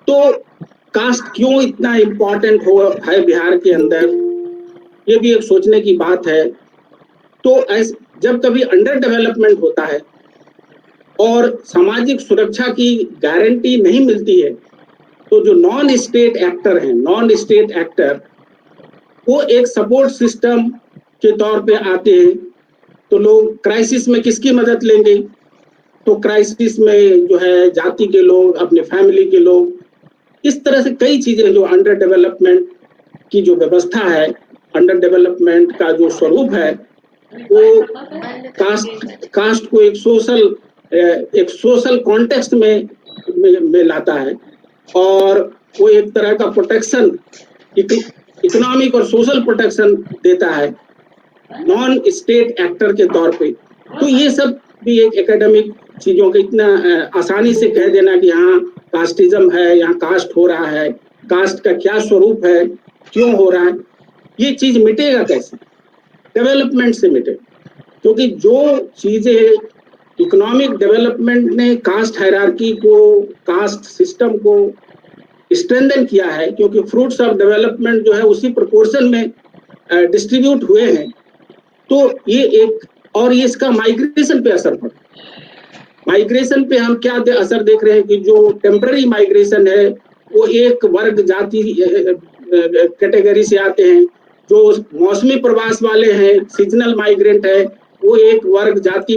D: तो कास्ट क्यों इतना इम्पोर्टेंट है बिहार के अंदर, ये भी एक सोचने की बात है। तो जब कभी अंडर डेवलपमेंट होता है और सामाजिक सुरक्षा की गारंटी नहीं मिलती है, तो जो नॉन स्टेट एक्टर वो एक सपोर्ट सिस्टम के तौर पे आते हैं। तो लोग क्राइसिस में किसकी मदद लेंगे? तो क्राइसिस में जो है जाति के लोग, अपने फैमिली के लोग, इस तरह से कई चीजें जो अंडर डेवलपमेंट की जो व्यवस्था है, अंडर डेवलपमेंट का जो स्वरूप है, वो कास्ट को एक सोशल कॉन्टेक्स्ट में लाता है, और वो एक तरह का प्रोटेक्शन, इकोनॉमिक और सोशल प्रोटेक्शन देता है नॉन स्टेट एक्टर के तौर पे। तो ये सब भी एक एकेडमिक चीजों को इतना आसानी से कह देना कि हाँ कास्टिज्म है, यहाँ कास्ट हो रहा है, कास्ट का क्या स्वरूप है, क्यों हो रहा है, ये चीज मिटेगा कैसे? डेवलपमेंट से मिटेगा। क्योंकि जो चीजें इकोनॉमिक डेवलपमेंट ने कास्ट हायरार्की को, कास्ट सिस्टम को स्ट्रेंथन किया है, क्योंकि फ्रूट्स ऑफ डेवलपमेंट जो है उसी प्रोपोर्शन में डिस्ट्रीब्यूट हुए हैं, तो ये एक, और ये इसका माइग्रेशन पे असर पड़ा। माइग्रेशन पे हम क्या असर देख रहे हैं कि जो टेम्पररी माइग्रेशन है वो एक वर्ग जाति कैटेगरी से आते हैं, जो मौसमी प्रवास वाले हैं, सीजनल माइग्रेंट है, वो एक वर्ग जाति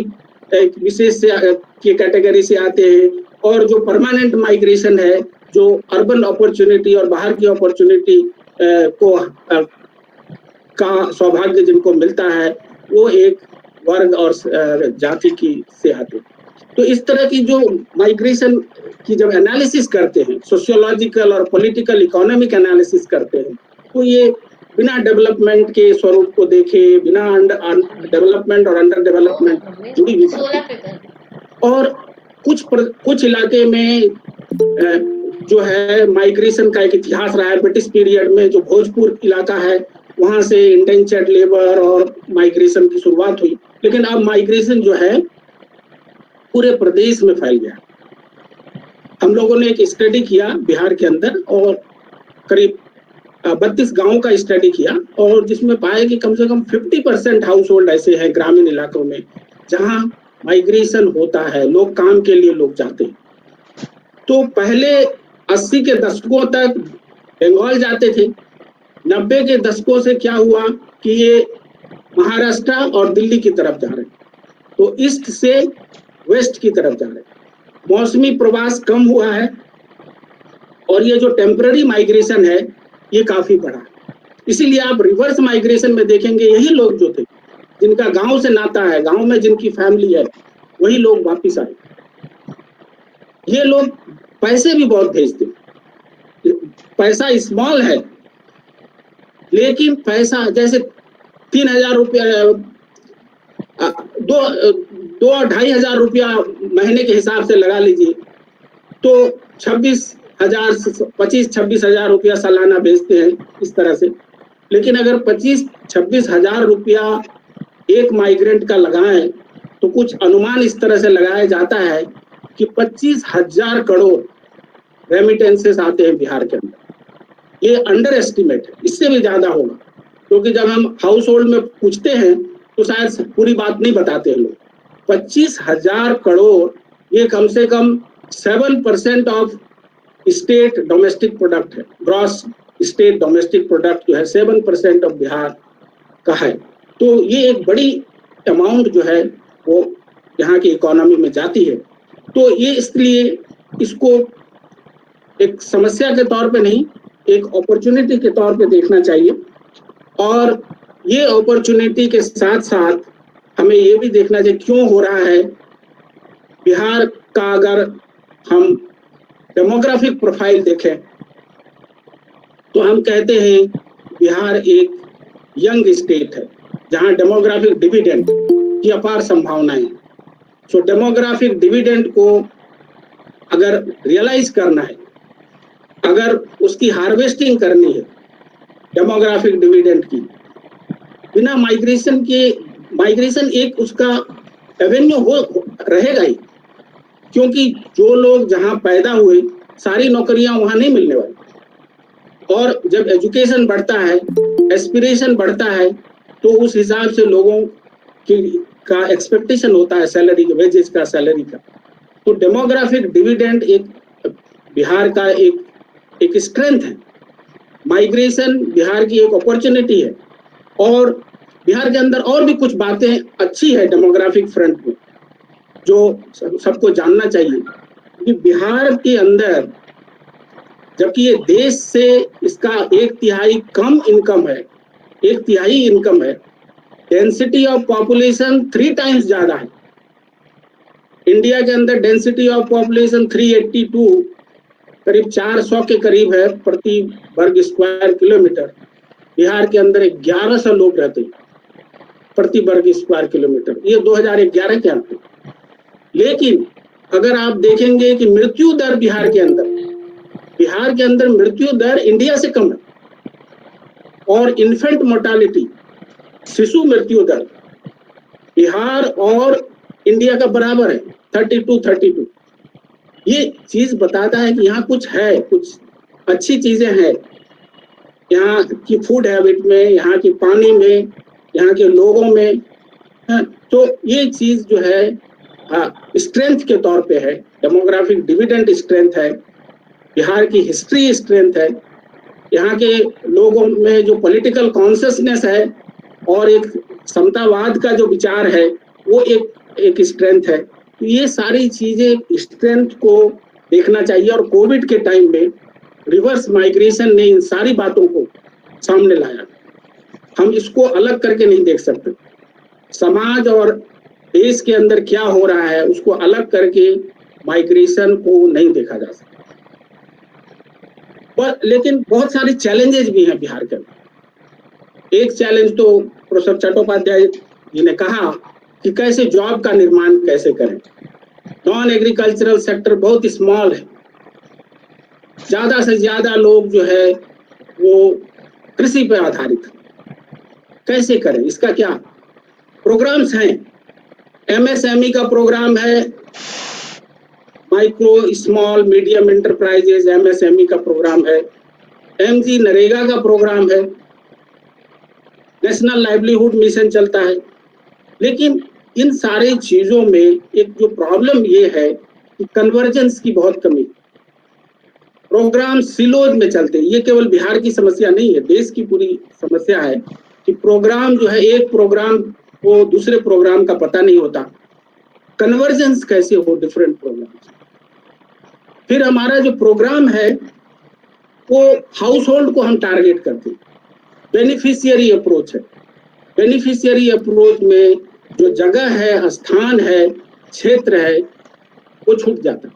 D: विशेष की कैटेगरी से आते हैं, और जो परमानेंट माइग्रेशन है, जो अर्बन अपॉर्चुनिटी और बाहर की अपॉर्चुनिटी को का सौभाग्य जिनको मिलता है, वो एक वर्ग और जाति की से आते हैं। तो इस तरह की जो माइग्रेशन की जब एनालिसिस करते हैं, सोशियोलॉजिकल और पॉलिटिकल इकोनॉमिक एनालिसिस करते हैं, तो ये बिना डेवलपमेंट के स्वरूप को देखे, बिना डेवलपमेंट और अंडर डेवलपमेंट जुड़ी हुई बात। और कुछ इलाके में जो है माइग्रेशन का एक इतिहास रहा है ब्रिटिश पीरियड में। जो भोजपुर इलाका है, वहां से इंडेंचर्ड लेबर और माइग्रेशन की शुरुआत हुई, लेकिन अब माइग्रेशन जो है पूरे प्रदेश में फैल गया। हम लोगों ने एक स्टडी किया बिहार के अंदर, और करीब 32 गांवों का स्टडी किया, और जिसमें पाया कि कम से कम 50% हाउस होल्ड ऐसे हैं ग्रामीण इलाकों में जहां माइग्रेशन होता है, लोग काम के लिए लोग जाते हैं। तो पहले 80 के दशकों तक बंगाल जाते थे, 90 के दशकों से क्या हुआ कि ये महाराष्ट्र और दिल्ली की तरफ जा रहे हैं, तो ईस्ट से वेस्ट की तरफ जा रहे हैं। मौसमी प्रवास कम हुआ है, और ये जो टेम्पररी माइग्रेशन है ये काफी बढ़ा है। इसीलिए आप रिवर्स माइग्रेशन में देखेंगे, यही लोग जो थे जिनका गांव से नाता है, गांव में जिनकी फैमिली है, वही लोग वापिस आए। ये लोग पैसे भी बहुत भेजते, पैसा स्मॉल है, लेकिन पैसा जैसे 3,000 रुपया, 2-2,500 रुपया महीने के हिसाब से लगा लीजिए, तो 25-26,000 रुपया सालाना भेजते हैं इस तरह से। लेकिन अगर 25-26,000 रुपया एक माइग्रेंट का लगाएं, तो कुछ अनुमान इस तरह से लगाया जाता है कि 25,000 करोड़ रेमिटेंसेस आते हैं बिहार के अंदर। ये अंडर एस्टिमेट है, इससे भी ज्यादा होगा, क्योंकि जब हम हाउस होल्ड में पूछते हैं तो शायद पूरी बात नहीं बताते हैं लोग। 25,000 करोड़ ये कम से कम 7% ऑफ स्टेट डोमेस्टिक प्रोडक्ट है। ग्रॉस स्टेट डोमेस्टिक प्रोडक्ट जो है 7% ऑफ बिहार का है। तो ये एक बड़ी अमाउंट जो है वो यहाँ की इकोनॉमी में जाती है। तो ये इसलिए इसको एक समस्या के तौर पे नहीं, एक अपॉर्चुनिटी के तौर पे देखना चाहिए। और ये अपॉर्चुनिटी के साथ साथ हमें ये भी देखना चाहिए क्यों हो रहा है। बिहार का अगर हम डेमोग्राफिक प्रोफाइल देखें तो हम कहते हैं बिहार एक यंग स्टेट है जहां डेमोग्राफिक डिविडेंड की अपार संभावनाएं हैं। सो डेमोग्राफिक डिविडेंड को अगर रियलाइज करना है, अगर उसकी हार्वेस्टिंग करनी है डेमोग्राफिक डिविडेंड की, बिना माइग्रेशन के, माइग्रेशन एक उसका एवेन्यू रहेगा ही, क्योंकि जो लोग जहां पैदा हुए सारी नौकरियां वहां नहीं मिलने वाली। और जब एजुकेशन बढ़ता है, एस्पिरेशन बढ़ता है, तो उस हिसाब से लोगों का एक्सपेक्टेशन होता है सैलरी के, वेजेस का, सैलरी का। तो डेमोग्राफिक डिविडेंड एक बिहार का एक स्ट्रेंथ है। माइग्रेशन बिहार की एक अपॉर्चुनिटी है। और बिहार के अंदर और भी कुछ बातें अच्छी है डेमोग्राफिक फ्रंट में जो सबको जानना चाहिए कि बिहार के अंदर, जबकि ये देश से इसका 1/3 कम इनकम है, 1/3 इनकम है, डेंसिटी ऑफ पॉपुलेशन 3 टाइम्स ज्यादा है। इंडिया के अंदर डेंसिटी ऑफ पॉपुलेशन 382 करीब 400 के करीब है प्रति वर्ग स्क्वायर किलोमीटर। बिहार के अंदर 1100 लोग रहते हैं प्रति वर्ग स्क्वायर किलोमीटर। ये 2011 के आंकड़े। लेकिन अगर आप देखेंगे कि मृत्यु दर बिहार के अंदर मृत्यु दर इंडिया से कम है। और इन्फेंट मोर्टालिटी, शिशु मृत्यु दर बिहार और इंडिया का बराबर है 32-32। ये चीज बताता है कि यहाँ कुछ है, कुछ अच्छी चीजें हैं यहाँ की फूड हैबिट में, यहाँ की पानी में, यहाँ के लोगों में। तो ये चीज जो है स्ट्रेंथ के तौर पे है, डेमोग्राफिक डिविडेंड स्ट्रेंथ है, बिहार की हिस्ट्री स्ट्रेंथ है, यहाँ के लोगों में जो पॉलिटिकल कॉन्शियसनेस है और एक समतावाद का जो विचार है वो एक स्ट्रेंथ है। तो ये सारी चीजें स्ट्रेंथ को देखना चाहिए और कोविड के टाइम में रिवर्स माइग्रेशन ने इन सारी बातों को सामने लाया। हम इसको अलग करके नहीं देख सकते। समाज और देश के अंदर क्या हो रहा है उसको अलग करके माइग्रेशन को नहीं देखा जा सकता। पर लेकिन बहुत सारे चैलेंजेस भी हैं बिहार के अंदर। एक चैलेंज तो प्रोफेसर चट्टोपाध्याय जी ने कहा कि कैसे जॉब का निर्माण कैसे करें। नॉन एग्रीकल्चरल सेक्टर बहुत स्मॉल है, ज्यादा से ज्यादा लोग जो है वो कृषि पर आधारित है। कैसे करें, इसका क्या प्रोग्राम्स हैं? एमएसएमई का प्रोग्राम है, micro small medium enterprises MSME का प्रोग्राम है, एमजी नरेगा का प्रोग्राम है, नेशनल लाइवलीहुड मिशन चलता है। लेकिन इन सारी चीजों में एक जो प्रॉब्लम ये है कि कन्वर्जेंस की बहुत कमी। प्रोग्राम सिलोज में चलते, ये केवल बिहार की समस्या नहीं है, देश की पूरी समस्या है कि प्रोग्राम जो है, एक प्रोग्राम को दूसरे प्रोग्राम का पता नहीं होता। कन्वर्जेंस कैसे हो डिफरेंट प्रोग्राम। फिर हमारा जो प्रोग्राम है वो हाउस होल्ड को हम टारगेट करते हैं, बेनिफिशियरी अप्रोच है। बेनिफिशियरी अप्रोच में जो जगह है, स्थान है, क्षेत्र है, वो छूट जाता है।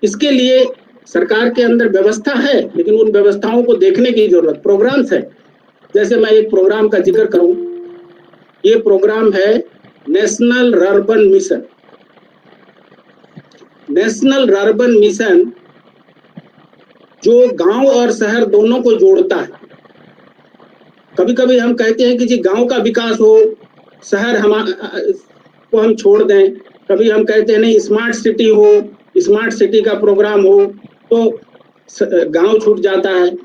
D: इसके लिए सरकार के अंदर व्यवस्था है, लेकिन उन व्यवस्थाओं को देखने की जरूरत। प्रोग्राम्स है, जैसे मैं एक प्रोग्राम का जिक्र करूं, ये प्रोग्राम है national rurban mission. National rurban mission जो गांव और शहर दोनों को जोड़ता है। कभी कभी हम कहते हैं कि जी गांव का विकास हो, शहर को हम छोड़ दें। कभी हम कहते हैं नहीं स्मार्ट सिटी हो, स्मार्ट सिटी का प्रोग्राम हो तो गांव छूट जाता है।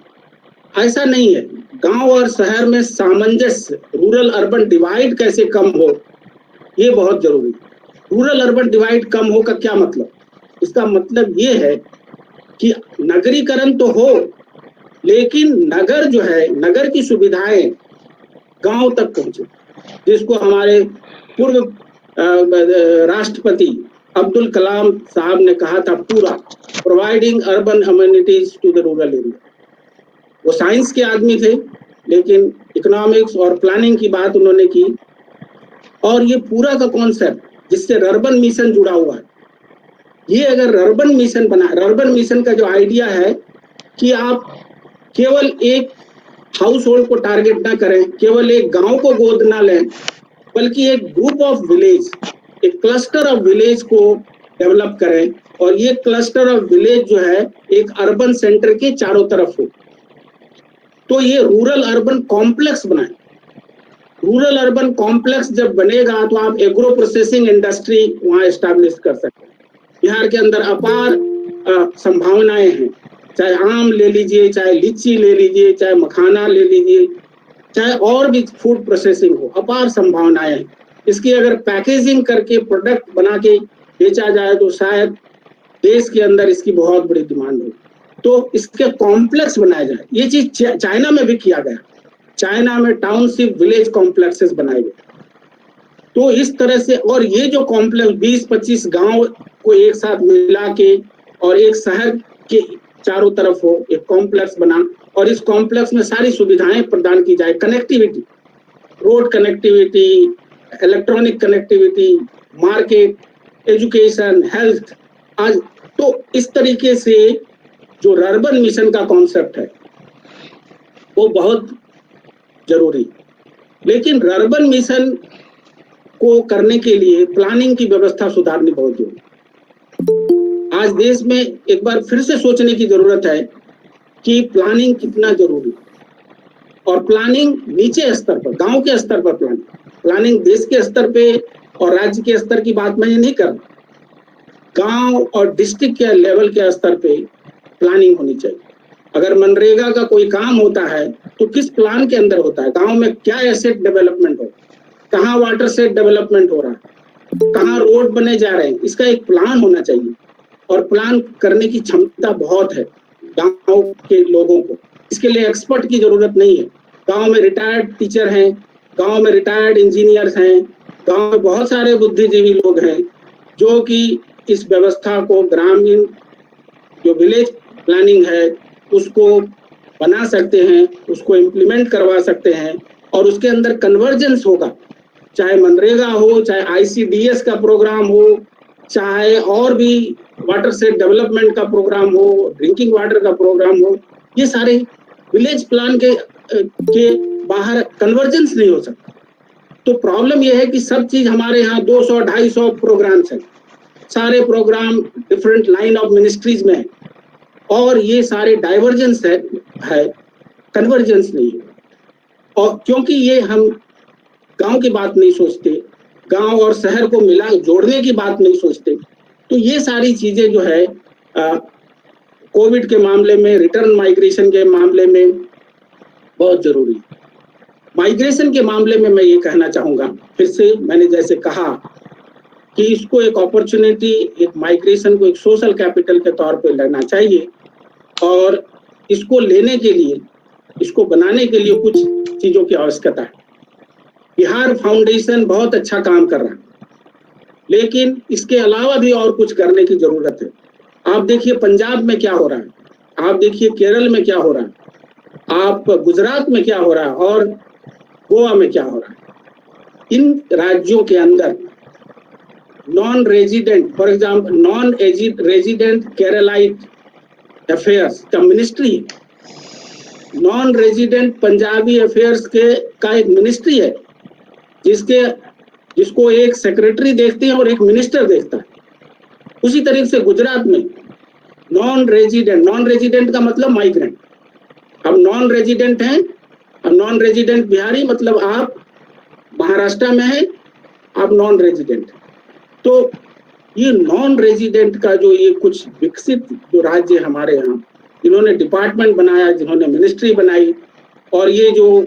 D: ऐसा नहीं है, गांव और शहर में सामंजस्य, रूरल अर्बन डिवाइड कैसे कम हो, ये बहुत जरूरी है। रूरल अर्बन डिवाइड कम हो का क्या मतलब? इसका मतलब ये है कि नगरीकरण तो हो, लेकिन नगर जो है, नगर की सुविधाएं गांव तक पहुंचे, जिसको हमारे पूर्व राष्ट्रपति अब्दुल कलाम साहब ने कहा था, पूरा providing urban amenities to the rural area. वो साइंस के आदमी थे, लेकिन इकोनॉमिक्स और प्लानिंग की बात उन्होंने की। और ये पूरा का कॉन्सेप्ट जिससे रर्बन मिशन जुड़ा हुआ है, ये अगर रर्बन मिशन बना, रर्बन मिशन का जो आइडिया है कि आप केवल एक हाउस होल्ड को टारगेट ना करें, केवल एक गांव को गोद ना लें, बल्कि एक ग्रुप ऑफ विलेज, एक क्लस्टर ऑफ विलेज को डेवलप करें। और ये क्लस्टर ऑफ विलेज जो है एक अर्बन सेंटर के चारों तरफ हो, तो ये रूरल अर्बन कॉम्प्लेक्स बनाए। रूरल अर्बन कॉम्प्लेक्स जब बनेगा तो आप एग्रो प्रोसेसिंग इंडस्ट्री वहां एस्टैब्लिश कर सकते हैं। बिहार के अंदर अपार संभावनाएं हैं, चाहे आम ले लीजिए, चाहे लीची ले लीजिए, चाहे मखाना ले लीजिए, चाहे और भी फूड प्रोसेसिंग हो, अपार संभावनाएं हैं। इसकी अगर पैकेजिंग करके प्रोडक्ट बना के बेचा जाए तो शायद देश के अंदर इसकी बहुत बड़ी डिमांड हो। तो इसके कॉम्प्लेक्स बनाए जाए। ये चीज चाइना में भी किया गया, चाइना में टाउनशिप विलेज कॉम्प्लेक्सेस बनाए गए। तो इस तरह से, और ये जो कॉम्प्लेक्स 20-25 गांव को एक साथ मिला के और एक शहर के चारों तरफ हो, एक कॉम्प्लेक्स बना, और इस कॉम्प्लेक्स में सारी सुविधाएं प्रदान की जाए, connectivity, road connectivity, electronic connectivity, market, education, health. आज तो इस तरीके से जो रर्बन मिशन का कॉन्सेप्ट है वो बहुत जरूरी। लेकिन रर्बन मिशन को करने के लिए प्लानिंग की व्यवस्था सुधारनी बहुत जरूरी। आज देश में एक बार फिर से सोचने की जरूरत है कि प्लानिंग कितना जरूरी है। और प्लानिंग नीचे स्तर पर, गांव के स्तर पर प्लानिंग, प्लानिंग देश के स्तर पे और राज्य के स्तर की बात मैं ये नहीं कर रहा, गांव और डिस्ट्रिक्ट के लेवल के स्तर पे प्लानिंग होनी चाहिए। अगर मनरेगा का कोई काम होता है तो किस प्लान के अंदर होता है, गांव में क्या एसेट डेवलपमेंट हो, कहाँ वाटर सेट डेवलपमेंट हो रहा है, कहाँ रोड बने जा रहे हैं, इसका एक प्लान होना चाहिए। और प्लान करने की क्षमता बहुत है गांव के लोगों को, इसके लिए एक्सपर्ट की जरूरत नहीं है। गांव में रिटायर्ड टीचर हैं, गांव में रिटायर्ड इंजीनियर्स हैं, गांव में बहुत सारे बुद्धिजीवी लोग हैं जो कि इस व्यवस्था को, ग्रामीण जो विलेज प्लानिंग है उसको बना सकते हैं, उसको इम्प्लीमेंट करवा सकते हैं और उसके अंदर कन्वर्जेंस होगा, चाहे मनरेगा हो, चाहे ICDS का प्रोग्राम हो, चाहे और भी वाटर सेट डेवलपमेंट का प्रोग्राम हो, ड्रिंकिंग वाटर का प्रोग्राम हो, ये सारे विलेज प्लान के बाहर कन्वर्जेंस नहीं हो सकता। तो प्रॉब्लम यह है कि सब चीज हमारे यहाँ 200-250 प्रोग्राम्स हैं, सारे program different line of ministries में है और ये सारे डाइवर्जेंस है कन्वर्जेंस नहीं है। और क्योंकि ये हम गांव की बात नहीं सोचते, गांव और शहर को मिला जोड़ने की बात नहीं सोचते, तो ये सारी चीजें जो है कोविड के मामले में, रिटर्न माइग्रेशन के मामले में बहुत जरूरी है। माइग्रेशन के मामले में मैं ये कहना चाहूंगा, फिर से मैंने जैसे कहा कि इसको एक अपॉर्चुनिटी, एक माइग्रेशन को एक सोशल कैपिटल के तौर पे लेना चाहिए और इसको लेने के लिए, इसको बनाने के लिए कुछ चीजों की आवश्यकता है। बिहार फाउंडेशन बहुत अच्छा काम कर रहा है, लेकिन इसके अलावा भी और कुछ करने की जरूरत है। आप देखिए पंजाब में क्या हो रहा है, आप देखिए केरल में क्या हो रहा है, आप गुजरात में क्या हो रहा है और गोवा में क्या हो रहा है। इन राज्यों के अंदर non resident, for example non resident Keralite affairs का मिनिस्ट्री है, नॉन रेजिडेंट पंजाबी अफेयर्स का एक मिनिस्ट्री है जिसको एक सेक्रेटरी देखते हैं और एक मिनिस्टर देखता है। उसी तरीके से गुजरात में नॉन रेजिडेंट का मतलब माइग्रेंट, अब नॉन रेजिडेंट हैं, अब नॉन रेजिडेंट बिहारी मतलब आप महाराष्ट्र में हैं, आप नॉन रेजिडेंट। तो ये नॉन रेजिडेंट का जो ये कुछ विकसित जो राज्य हमारे यहाँ, इन्होंने डिपार्टमेंट बनाया, जिन्होंने मिनिस्ट्री बनाई, और ये जो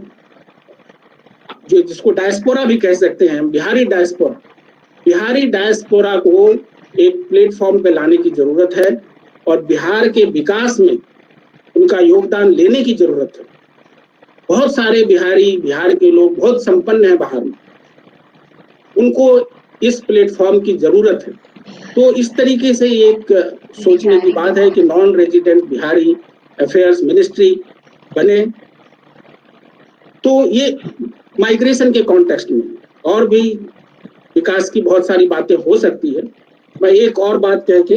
D: जिसको डायस्पोरा भी कह सकते हैं, बिहारी डायस्पोरा को एक प्लेटफॉर्म पे लाने की जरूरत है और बिहार के विकास में उनका योगदान लेने की जरूरत है। बहुत सारे बिहार के लोग बहुत संपन्न हैं बाहर में, उनको इस प्लेटफॉर्म की जरूरत है। तो इस तरीके से एक सोचने की बात है कि non resident Bihari affairs ministry बने। तो ये माइग्रेशन के कॉन्टेक्स्ट में और भी विकास की बहुत सारी बातें हो सकती है। मैं एक और बात कह के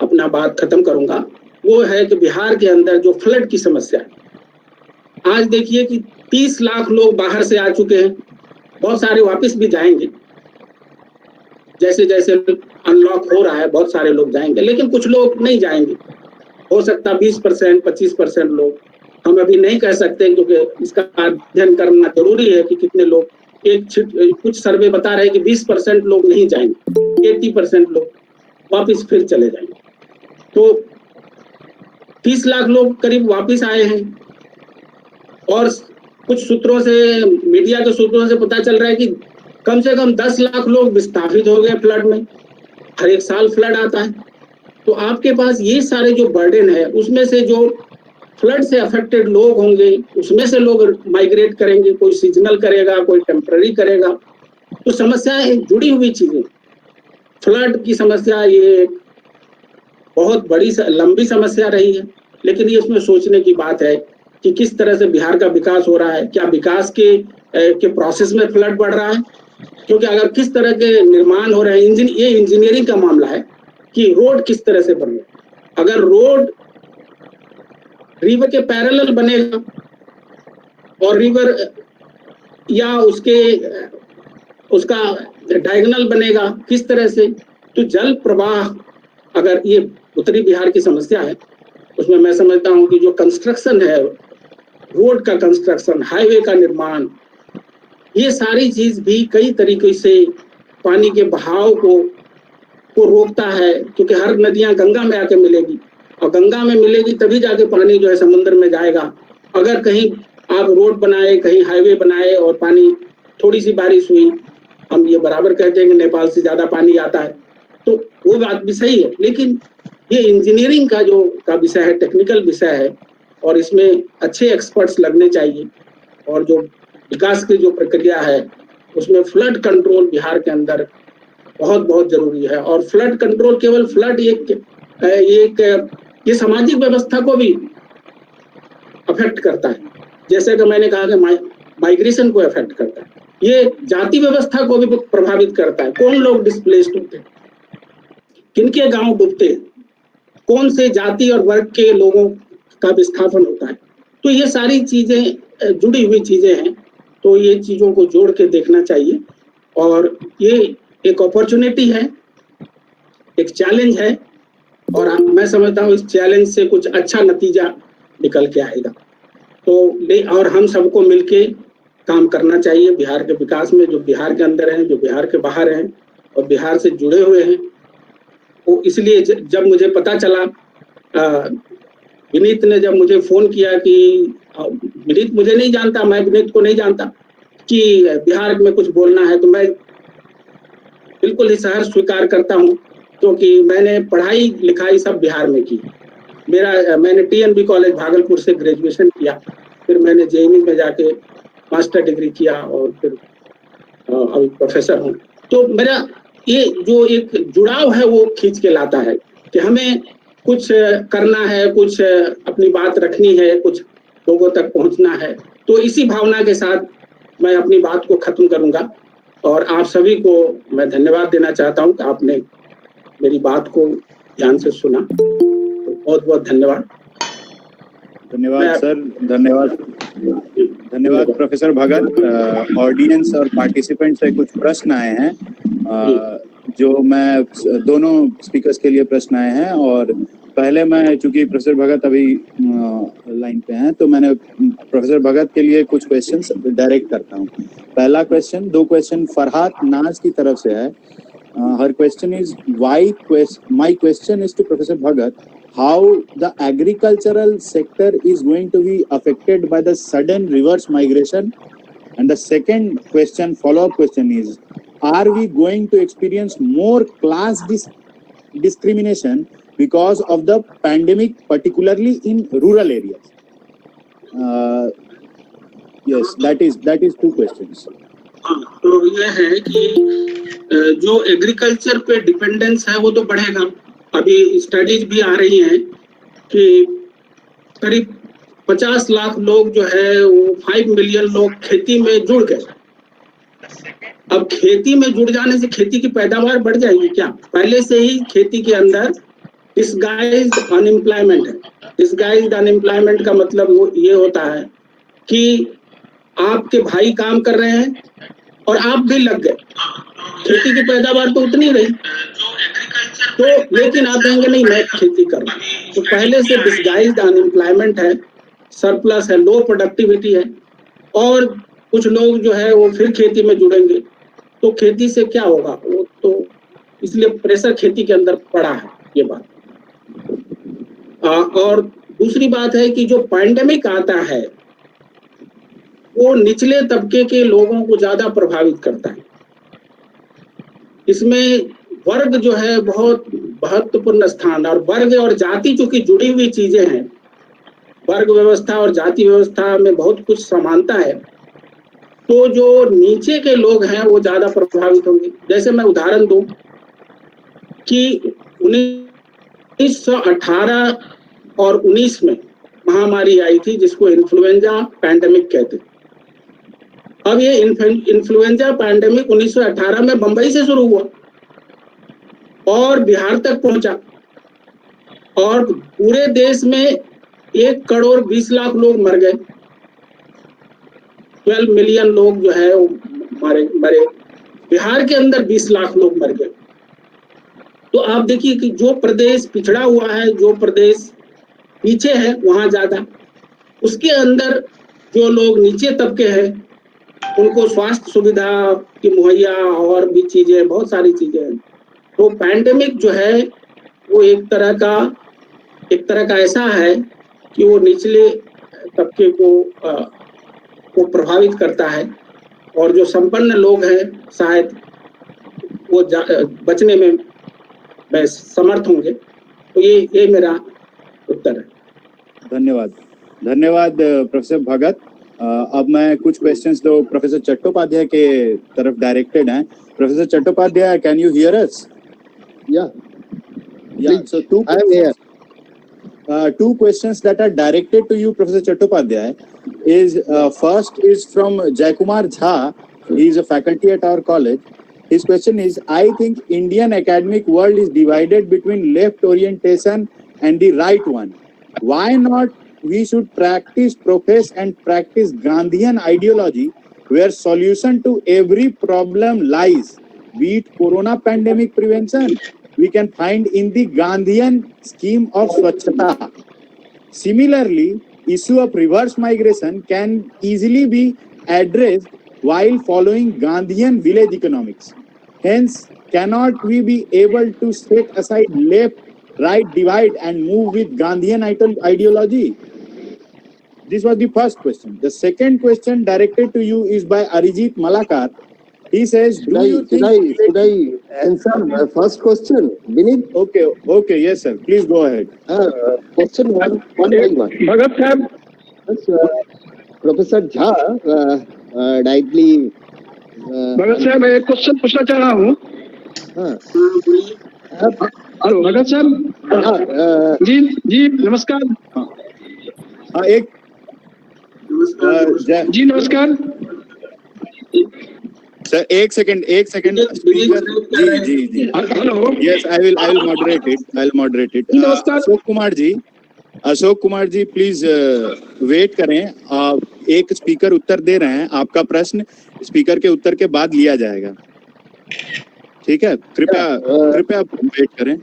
D: अपना बात खत्म करूंगा, वो है कि बिहार के अंदर जो फ्लड की समस्या है, आज देखिए कि 30 लाख लोग बाहर से आ चुके हैं, बहुत सारे वापस भी जाएंगे, जैसे जैसे अनलॉक हो रहा है बहुत सारे लोग जाएंगे, लेकिन कुछ लोग नहीं जाएंगे, हो सकता 20% 25% लोग, हम अभी नहीं कह सकते क्योंकि इसका अध्ययन करना जरूरी है कि कितने लोग। कुछ सर्वे बता रहे हैं कि 20% लोग नहीं जाएंगे, 80% लोग वापस फिर चले जाएंगे। तो 30 लाख लोग करीब वापस आए हैं और कुछ सूत्रों से, मीडिया के सूत्रों से पता चल रहा है कि कम से कम 10 लाख लोग विस्थापित हो गए फ्लड में। हर एक साल फ्लड आता है, तो आपके पास ये सारे जो बर्डन है, उसमें से जो फ्लड से अफेक्टेड लोग होंगे उसमें से लोग माइग्रेट करेंगे, कोई सीजनल करेगा, कोई टेम्पररी करेगा। तो समस्याएं जुड़ी हुई चीजें, फ्लड की समस्या ये बहुत बड़ी लंबी समस्या रही है, लेकिन ये उसमें सोचने की बात है कि किस तरह से बिहार का विकास हो रहा है, क्या विकास के प्रोसेस में फ्लड बढ़ रहा है। क्योंकि अगर किस तरह के निर्माण हो रहे हैं, ये इंजीनियरिंग का मामला है कि रोड किस तरह से बन रहे हैं। अगर रोड रिवर के पैरेलल बनेगा और रिवर या उसका डायगोनल बनेगा किस तरह से, तो जल प्रवाह, अगर ये उत्तरी बिहार की समस्या है, उसमें मैं समझता हूँ कि जो कंस्ट्रक्शन है, रोड का कंस्ट्रक्शन, हाईवे का निर्माण, ये सारी चीज भी कई तरीके से पानी के बहाव को रोकता है, क्योंकि हर नदियां गंगा में आके मिलेगी और गंगा में मिलेगी तभी जाके पानी जो है समुद्र में जाएगा। अगर कहीं आप रोड बनाए, कहीं हाईवे बनाए और पानी थोड़ी सी बारिश हुई, हम ये बराबर कहते हैं कि नेपाल से ज्यादा पानी आता है, तो वो बात भी सही है, लेकिन ये इंजीनियरिंग का विषय है, टेक्निकल विषय है और इसमें अच्छे एक्सपर्ट्स लगने चाहिए। और जो विकास की जो प्रक्रिया है उसमें फ्लड कंट्रोल बिहार के अंदर बहुत बहुत जरूरी है। और फ्लड कंट्रोल केवल फ्लड ये सामाजिक व्यवस्था को भी अफेक्ट करता है, जैसे कि मैंने कहा कि माइग्रेशन को अफेक्ट करता है, ये जाति व्यवस्था को भी प्रभावित करता है। कौन लोग डिस्प्लेस्ड होते हैं, किनके गांव डूबते हैं, कौन से जाति और वर्ग के लोगों का विस्थापन होता है, तो ये सारी चीजें जुड़ी हुई चीजें हैं। तो ये चीजों को जोड़ के देखना चाहिए और ये एक अपॉर्चुनिटी है, एक चैलेंज है और मैं समझता हूँ इस चैलेंज से कुछ अच्छा नतीजा निकल के आएगा। तो और हम सबको मिलके काम करना चाहिए बिहार के विकास में, जो बिहार के अंदर हैं, जो बिहार के बाहर हैं और बिहार से जुड़े हुए हैं। वो इसलिए जब मुझे पता चला, विनीत ने जब मुझे फोन किया कि विनीत मुझे नहीं जानता, मैं विनीत को नहीं जानता, कि बिहार में कुछ बोलना है, तो मैं बिल्कुल ही सहर्ष स्वीकार करता हूँ, क्योंकि मैंने पढ़ाई लिखाई सब बिहार में की। मैंने TNB कॉलेज भागलपुर से ग्रेजुएशन किया, फिर मैंने JNU में जाके मास्टर डिग्री किया और फिर अभी प्रोफेसर हूँ। तो मेरा ये जो एक जुड़ाव है वो खींच के लाता है कि हमें कुछ करना है, कुछ अपनी बात रखनी है, कुछ लोगों तक पहुंचना है। तो इसी भावना के साथ मैं अपनी बात को खत्म करूंगा और आप सभी को मैं धन्यवाद देना चाहता हूं कि आपने मेरी बात को ध्यान से सुना। तो बहुत बहुत धन्यवाद।
B: धन्यवाद सर, धन्यवाद प्रोफेसर भगत। ऑडियंस और पार्टिसिपेंट से कुछ प्रश्न आए हैं, जो मैं दोनों स्पीकर्स के लिए प्रश्न आए हैं। और पहले मैं, चूंकि प्रोफेसर भगत अभी लाइन पे हैं, तो मैंने प्रोफेसर भगत के लिए कुछ क्वेश्चंस डायरेक्ट करता हूं। पहला क्वेश्चन, 2 क्वेश्चन फरहात नाज की तरफ से है। हर question is my question is to professor Bhagat, how the agricultural sector is going to be affected by the sudden reverse migration? And the second question, follow-up question is, are we going to experience more class discrimination because of the pandemic, particularly in rural areas? Yes, that is 2 questions.
D: तो ये है कि जो agriculture पे dependence है वो तो बढ़ेगा। अभी स्टडीज भी आ रही हैं कि करीब 50 लाख लोग जो है वो 5 मिलियन लोग खेती में जुड़ गए। अब खेती में जुड़ जाने से खेती की पैदावार बढ़ जाएगी क्या? पहले से ही खेती के अंदर डिसगाइज्ड अनएम्प्लॉयमेंट है। डिसगाइज्ड अनएम्प्लॉयमेंट का मतलब वो ये होता है कि आपके भाई काम कर रहे हैं और आप भी लग गए, खेती की पैदावार तो उतनी रही, तो लेकिन आप कहेंगे नहीं मैं खेती कर रहा हूं। तो पहले से डिसगाइज्ड अनएम्प्लॉयमेंट है, सरप्लस है, लो प्रोडक्टिविटी है, और कुछ लोग जो है वो फिर खेती में जुड़ेंगे, तो खेती से क्या होगा? वो तो इसलिए प्रेशर खेती के अंदर पड़ा है, ये बात। और दूसरी बात है कि जो पैंडेमिक आता है वो निचले तबके के लोगों को ज्यादा प्रभावित करता है। इसमें वर्ग जो है बहुत महत्वपूर्ण स्थान, और वर्ग और जाति चूंकि जुड़ी हुई चीजें हैं, वर्ग व्यवस्था और जाति व्यवस्था में बहुत कुछ समानता है, तो जो नीचे के लोग हैं वो ज्यादा प्रभावित होंगे। जैसे मैं उदाहरण दूं कि 1918 और 19 में महामारी आई थी जिसको इन्फ्लुएंजा पैंडेमिक कहते हैं। अब ये इन्फ्लुएंजा पैंडेमिक 1918 में बंबई से शुरू हुआ और बिहार तक पहुंचा, और पूरे देश में 1 करोड़ 20 लाख लोग मर गए। 12 मिलियन लोग जो है मरे। बिहार के अंदर 20 लाख लोग मर गए। तो आप देखिए कि जो प्रदेश पिछड़ा हुआ है, जो प्रदेश पीछे है, वहां ज्यादा, उसके अंदर जो लोग नीचे तबके हैं उनको स्वास्थ्य सुविधा की मुहैया और भी चीजें, बहुत सारी चीजें हैं। तो पैंडेमिक जो है वो एक तरह का ऐसा है कि वो निचले तबके को प्रभावित करता है, और जो संपन्न लोग हैं शायद वो बचने में समर्थ होंगे। तो ये मेरा उत्तर है।
B: धन्यवाद, धन्यवाद प्रोफेसर भगत। अब मैं कुछ क्वेश्चंस तो प्रोफेसर चट्टोपाध्याय के तरफ डायरेक्टेड हैं। Professor Chattopadhyay, can you here us?
A: Yeah,
B: So
A: I am here.
B: two questions that are directed to you, Professor Chattopadhyay, is first is from Jaikumar Jha. He is a faculty at our college. His question is, I think Indian academic world is divided between left orientation and the right one. Why not we should profess and practice Gandhian ideology, where solution to every problem lies, be it corona pandemic prevention, we can find in the Gandhian scheme of Swachhata. Similarly, issue of reverse migration can easily be addressed while following Gandhian village economics. Hence, cannot we be able to set aside left-right divide and move with Gandhian ideology? This was the first question. The second question directed to you is by Arijit Malakar. He says,
A: Should I answer my first question, Vinit?
B: Okay, yes, sir. Please go ahead.
A: Question one by one.
E: भगत साहब,
A: Professor Jha rightly.
E: भगत साहब मैं एक question पूछना चाह रहा हूँ। Hello भगत साहब। जी नमस्कार।
B: एक
E: जी नमस्कार
B: सर, एक सेकंड स्पीकर जी
E: hello.
B: Yes, I will moderate it.
E: नमस्कार
B: अशोक कुमार जी प्लीज वेट करें। एक स्पीकर उत्तर दे रहे हैं, आपका प्रश्न स्पीकर के उत्तर के बाद लिया जाएगा, ठीक है? कृपया वेट करें।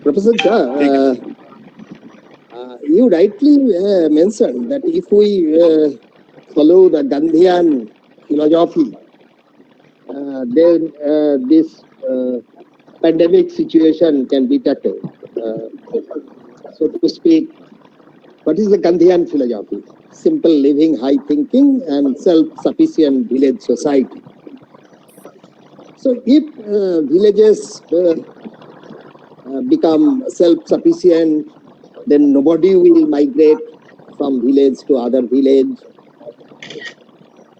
A: Professor Jha, you rightly mentioned that if we follow the Gandhian philosophy, then this pandemic situation can be tackled. So to speak, what is the Gandhian philosophy? Simple living, high thinking, and self-sufficient village society. So if villages become self-sufficient, then nobody will migrate from village to other village.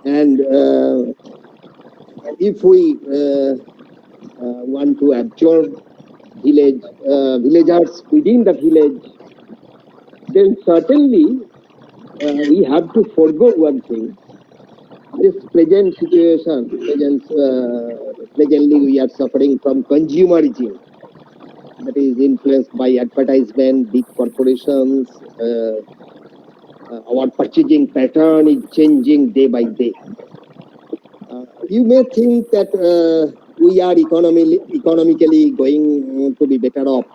A: And if we want to absorb villagers within the village, then certainly we have to forego one thing. This present situation, presently we are suffering from consumerism, that is influenced by advertisement, big corporations. Our purchasing pattern is changing day by day. You may think that we are economically going to be better off.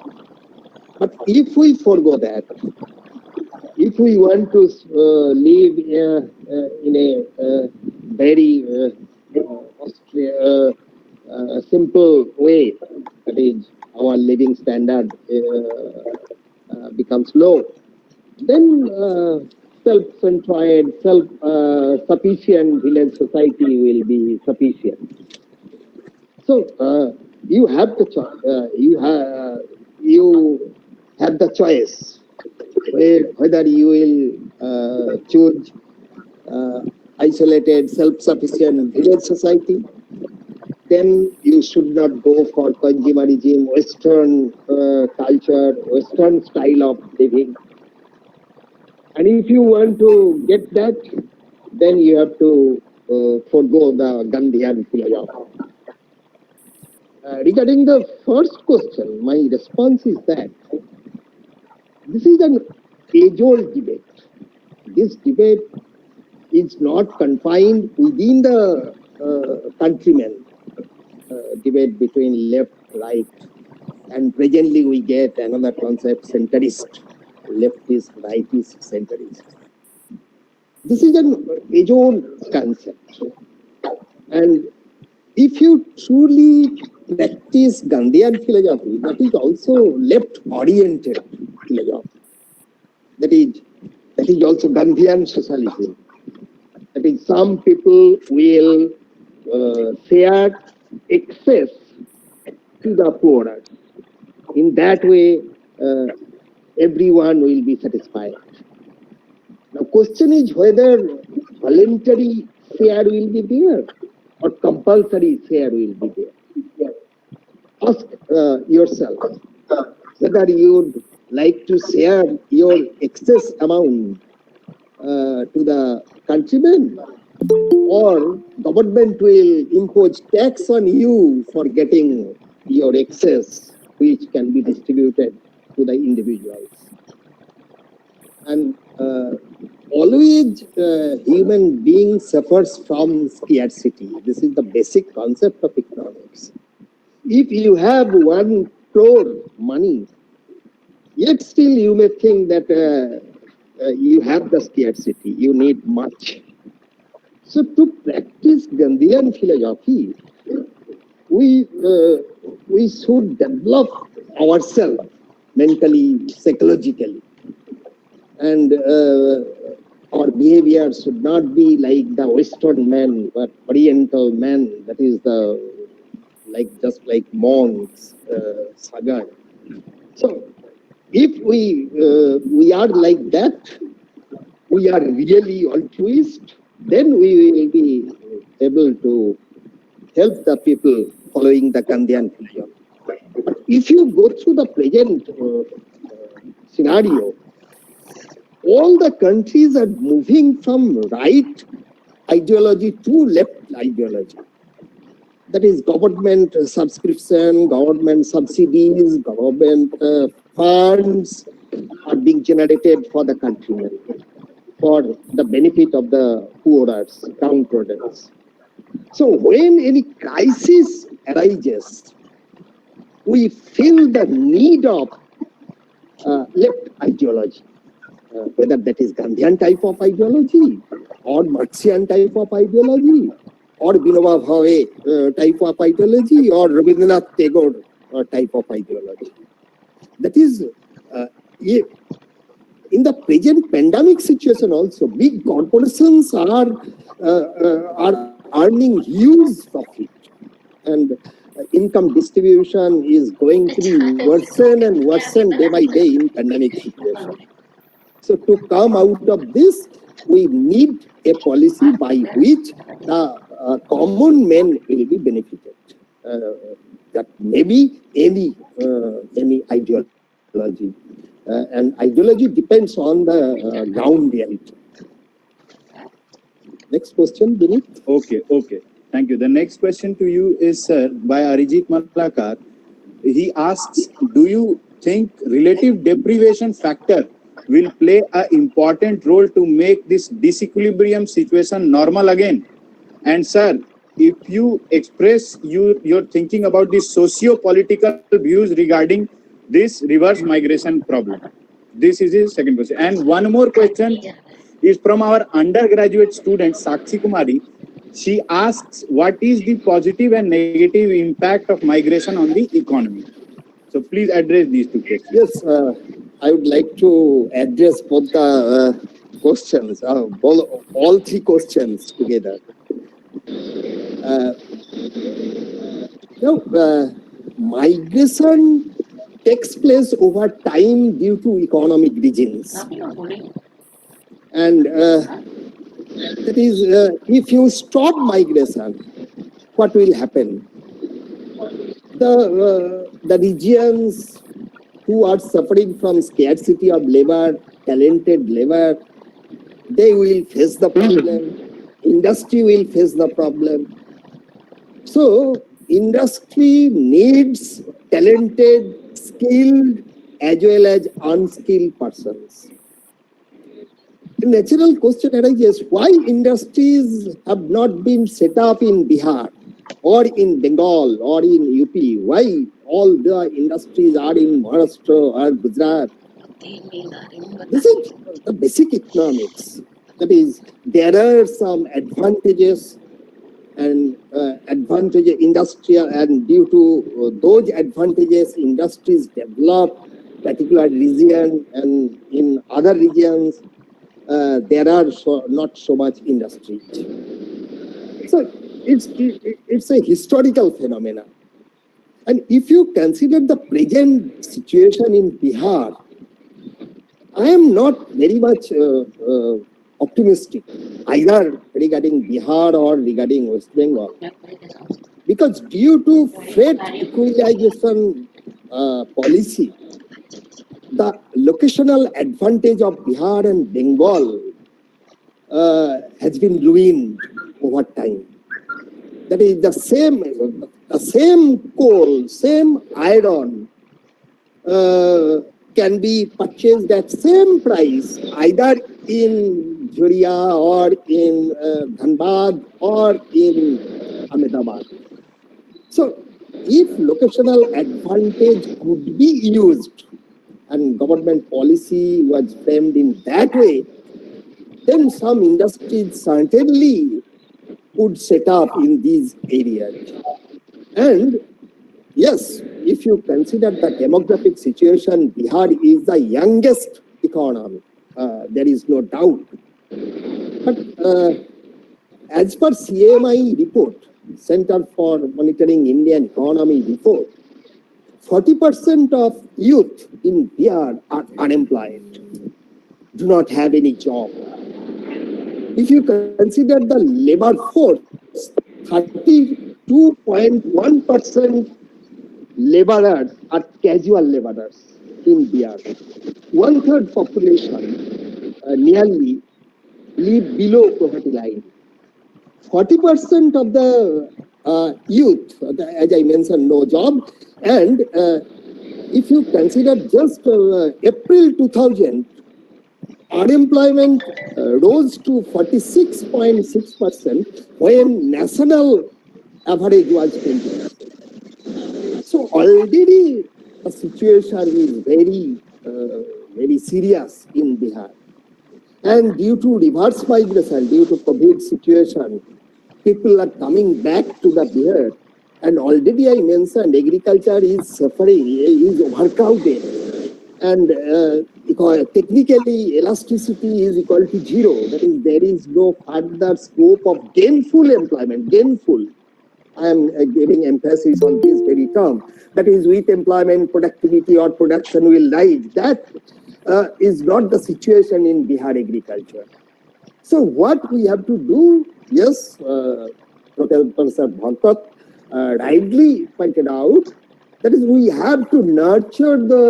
A: But if we forego that, if we want to live in a very simple way, that is, our living standard becomes low, then self-centered, self-sufficient village society will be sufficient. So you have the choice whether you will choose isolated, self-sufficient village society. Then you should not go for consumerism, Western culture, Western style of living. And if you want to get that, then you have to forego the Gandhian philosophy. Regarding the first question, my response is that this is an age-old debate. This debate is not confined within the countrymen. Debate between left, right, and presently we get another concept, centrist. Leftist, rightist, centrist. This is an age-old concept. And if you truly practice Gandhian philosophy, that is also left-oriented philosophy. That is also Gandhian socialism. That is, some people will share excess to the poor. In that way, everyone will be satisfied. Now, question is whether voluntary share will be there or compulsory share will be there. Ask yourself whether you would like to share your excess amount to the countrymen, or government will impose tax on you for getting your excess, which can be distributed to the individuals. And always human being suffers from scarcity. This is the basic concept of economics. If you have 1 crore money, yet still you may think that you have the scarcity, you need much. So to practice Gandhian philosophy, we should develop ourselves mentally, psychologically. And our behavior should not be like the Western man, but Oriental man, that is just like monks, saga. So if we are like that, we are really altruist, then we will be able to help the people following the Gandhian philosophy. But if you go through the present scenario, all the countries are moving from right ideology to left ideology. That is, government subscription, government subsidies, government funds are being generated for the countrymen, for the benefit of the poorers, downtrodden. So when any crisis arises, we feel the need of left ideology. Whether that is Gandhian type of ideology, or Marxian type of ideology, or Vinoba Bhave type of ideology, or Rabindranath Tagore type of ideology. That is, in the present pandemic situation also, big corporations are earning huge profit, and income distribution is going to be worsen and worsen day by day in pandemic situation. So to come out of this, we need a policy by which the common man will be benefited. That may be any ideology. And ideology depends on the ground reality. Next question, Vinit.
B: Okay. Thank you. The next question to you is, sir, by Arijit Malakar. He asks, do you think relative deprivation factor will play an important role to make this disequilibrium situation normal again? And sir, if you express your thinking about the socio-political views regarding this reverse migration problem. This is his second question. And one more question is from our undergraduate student, Sakshi Kumari. She asks, what is the positive and negative impact of migration on the economy? So please address these two questions.
A: Yes, I would like to address both the questions, all three questions together. Migration takes place over time due to economic reasons. And that is, if you stop migration, what will happen? The regions who are suffering from scarcity of labor, talented labor, they will face the problem. Industry will face the problem. So, industry needs talented, skilled, as well as unskilled persons. The natural question arises, why industries have not been set up in Bihar, or in Bengal, or in UP? Why all the industries are in Maharashtra or Gujarat? This is the basic economics. That is, there are some advantages and advantage industrial, and due to those advantages, industries develop particular region, and in other regions there are not so much industry. So it's a historical phenomenon. And if you consider the present situation in Bihar, I am not very much optimistic either regarding Bihar or regarding West Bengal, because due to freight equalization policy, the locational advantage of Bihar and Bengal has been ruined over time. That is, the same coal, same iron can be purchased at same price either in Jhuria or in Dhanbad or in Ahmedabad. So if locational advantage could be used and government policy was framed in that way, then some industries certainly would set up in these areas. And yes, if you consider the demographic situation, Bihar is the youngest economy. There is no doubt. But as per CMI report, Center for Monitoring Indian Economy report, 40% of youth in Bihar are unemployed, do not have any job. If you consider the labor force, 32.1% laborers are casual laborers in Bihar. 1/3 population nearly live below poverty line. 40% of the youth, as I mentioned, no job. And if you consider just April 2000, unemployment rose to 46.6% when national average was 20%. So already the situation is very serious in Bihar. And due to reverse migration, due to COVID situation, people are coming back to the Bihar. And already I mentioned agriculture is suffering, is overcrowded. And technically elasticity is equal to zero. That is, there is no further scope of gainful employment. Gainful. I am giving emphasis on this very term. That is, with employment, productivity or production will rise. That is not the situation in Bihar agriculture. So what we have to do, yes, Professor Bharkat rightly pointed out, that is, we have to nurture the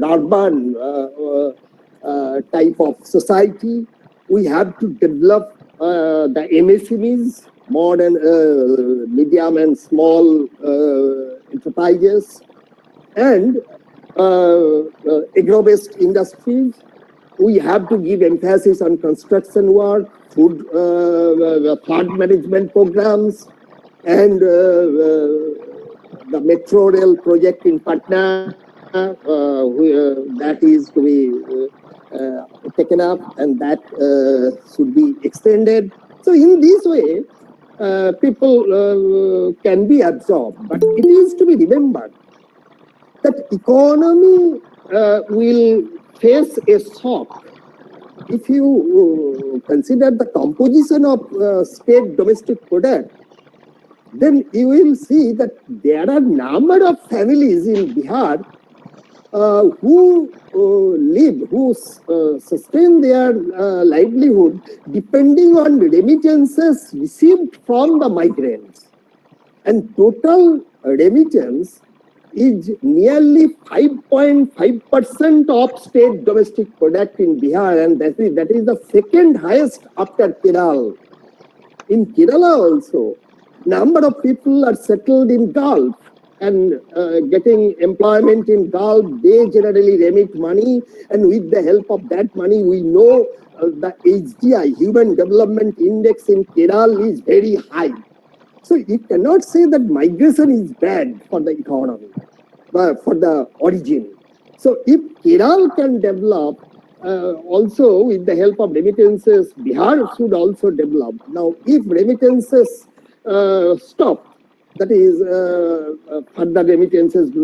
A: urban type of society. We have to develop the MSMEs, modern, medium and small enterprises, and agro-based industries. We have to give emphasis on construction work, food management programs, and the metro rail project in Patna that is to be taken up, and that should be extended. So in this way, people can be absorbed. But it is to be remembered that economy will face a shock. If you consider the composition of state domestic product, then you will see that there are a number of families in Bihar who sustain their livelihood depending on remittances received from the migrants. And total remittance is nearly 5.5% of state domestic product in Bihar, and that is the second highest after Kerala. In Kerala also, number of people are settled in Gulf and getting employment in Gulf. They generally remit money, and with the help of that money, we know the HDI, Human Development Index in Kerala, is very high. So you cannot say that migration is bad for the economy, for the origin. So if Kerala can develop also with the help of remittances, Bihar should also develop. Now, if remittances stop, that is, further remittances do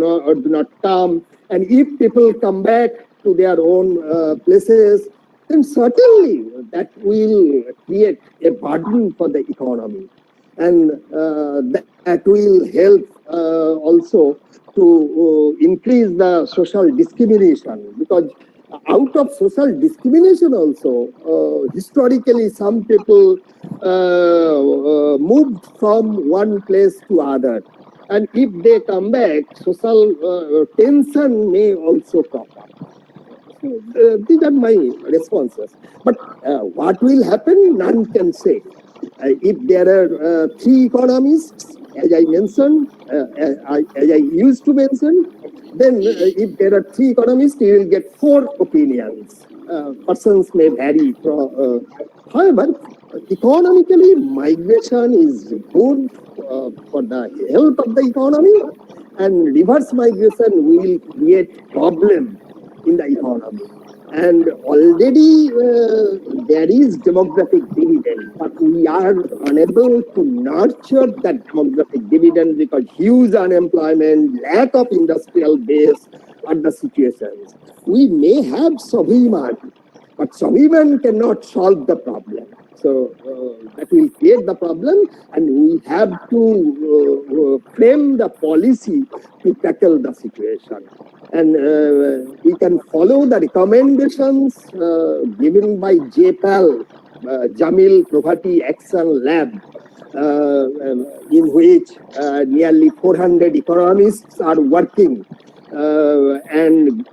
A: not come, and if people come back to their own places, then certainly that will create a burden for the economy, and that will help also to increase the social discrimination, because out of social discrimination also, historically some people moved from one place to other, and if they come back, social tension may also crop up. So, these are my responses. But what will happen, none can say. If there are three economists, as I mentioned, as I used to mention, then if there are three economists, you will get four opinions. Persons may vary. However, economically, migration is good for the health of the economy, and reverse migration will create problem in the economy. And already there is demographic dividend, but we are unable to nurture that demographic dividend because huge unemployment, lack of industrial base are the situations. We may have Swabhiman, but Swabhiman cannot solve the problem. So that will create the problem, and we have to frame the policy to tackle the situation. And we can follow the recommendations given by JPAL, Jamil Poverty Action Lab, in which nearly 400 economists are working and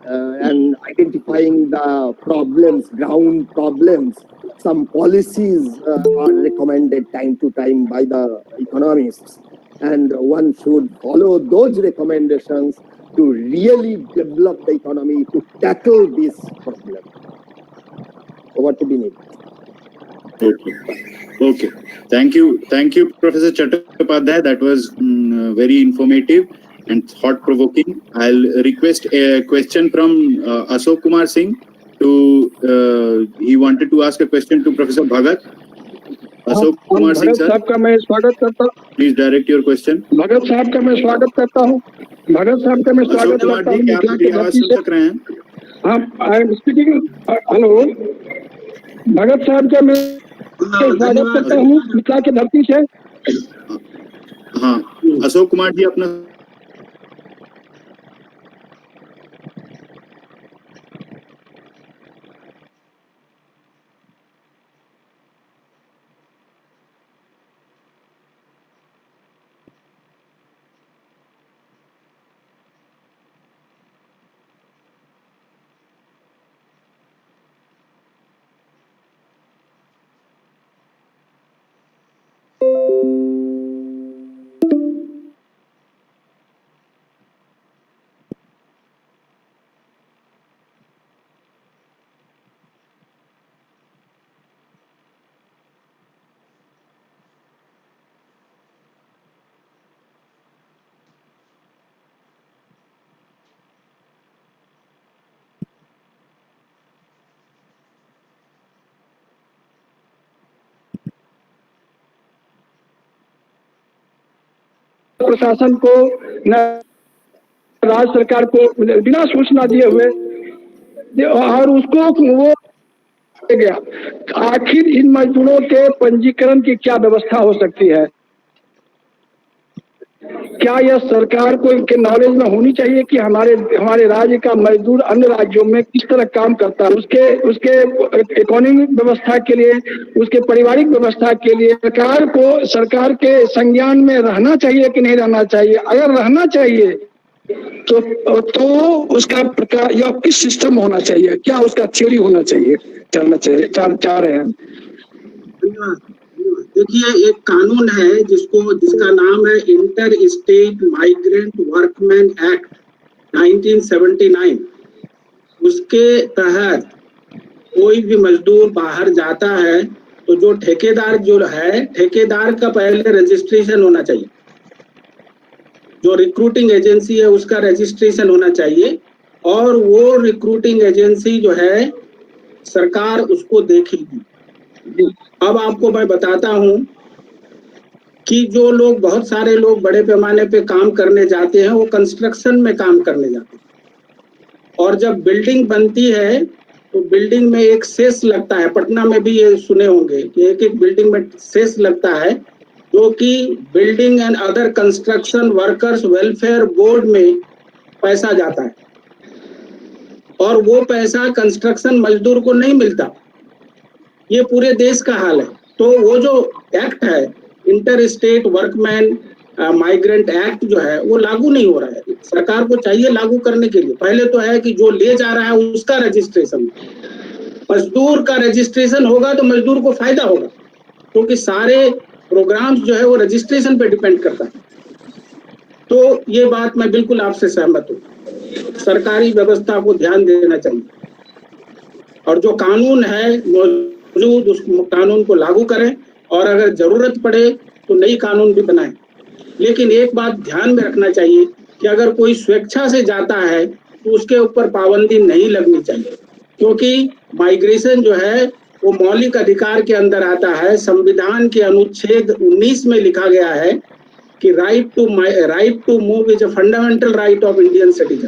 A: identifying the problems, ground problems. Some policies are recommended time to time by the economists, and one should follow those recommendations to really develop the economy to tackle this problem. Over to Binit.
B: Okay. Thank you, Professor Chattopadhyay. That was very informative and thought-provoking. I'll request a question from Ashok Kumar Singh. He wanted to ask a question to Professor Bhagat. Ashok Kumar Singh, sir.
E: साहब का मैं स्वागत करता हूँ.
B: Please direct your question.
E: भगत साहब का मैं स्वागत करता हूँ. भगत साहब का मैं स्वागत
B: अशोक कुमार
E: करता हूँ.
B: जी, क्या आप मेरी आवाज सुन सक रहे हैं?
E: हाँ, आई एम स्पीकिंग. हेलो, भगत साहब का मैं स्वागत करता हूँ मिथिला की धरती से.
B: हाँ, अशोक कुमार जी अपना
E: प्रशासन को न राज्य सरकार को बिना सूचना दिए हुए और उसको वो गया. आखिर इन मजदूरों के पंजीकरण की क्या व्यवस्था हो सकती है? क्या यह सरकार को इनके नॉलेज में होनी चाहिए कि हमारे राज्य का मजदूर अन्य राज्यों में किस तरह काम करता है? उसके इकोनॉमिक व्यवस्था के लिए, उसके पारिवारिक व्यवस्था के लिए सरकार के संज्ञान में रहना चाहिए कि नहीं रहना चाहिए? अगर रहना चाहिए तो उसका प्रकार या किस सिस्टम होना चाहिए? क्या उसका थ्योरी होना चाहिए, चलना चाहिए, चाह रहे हैं?
D: देखिए, एक कानून है जिसका नाम है inter state migrant workman act 1979. उसके तहत कोई भी मजदूर बाहर जाता है तो जो ठेकेदार का पहले रजिस्ट्रेशन होना चाहिए. जो रिक्रूटिंग एजेंसी है उसका रजिस्ट्रेशन होना चाहिए, और वो रिक्रूटिंग एजेंसी जो है सरकार उसको देखेगी। अब आपको मैं बताता हूं कि जो लोग, बहुत सारे लोग बड़े पैमाने पे काम करने जाते हैं, वो कंस्ट्रक्शन में काम करने जाते हैं, और जब बिल्डिंग बनती है तो बिल्डिंग में एक सेस लगता है। पटना में भी ये सुने होंगे कि एक एक बिल्डिंग में सेस लगता है, जो कि building and other construction workers welfare board में पैसा जाता है, और वो पैसा कंस्ट्रक्शन मजदूर को नहीं मिलता। ये पूरे देश का हाल है। तो वो जो एक्ट है, inter state workman migrant act जो है, वो लागू नहीं हो रहा है। सरकार को चाहिए लागू करने के लिए। पहले तो है कि जो ले जा रहा है उसका रजिस्ट्रेशन, मजदूर का रजिस्ट्रेशन होगा तो मजदूर को फायदा होगा, क्योंकि सारे प्रोग्राम्स जो है वो रजिस्ट्रेशन पे डिपेंड करता है। तो ये बात मैं बिल्कुल आपसे सहमत हूँ, सरकारी व्यवस्था को ध्यान देना चाहिए, और जो कानून है मौजूद उस कानून को लागू करें, और अगर जरूरत पड़े तो नई कानून भी बनाएं। लेकिन एक बात ध्यान में रखना चाहिए कि अगर कोई स्वेच्छा से जाता है तो उसके ऊपर पाबंदी नहीं लगनी चाहिए, क्योंकि माइग्रेशन जो है वो मौलिक अधिकार के अंदर आता है। संविधान के अनुच्छेद 19 में लिखा गया है कि right to move is a fundamental right of Indian citizen.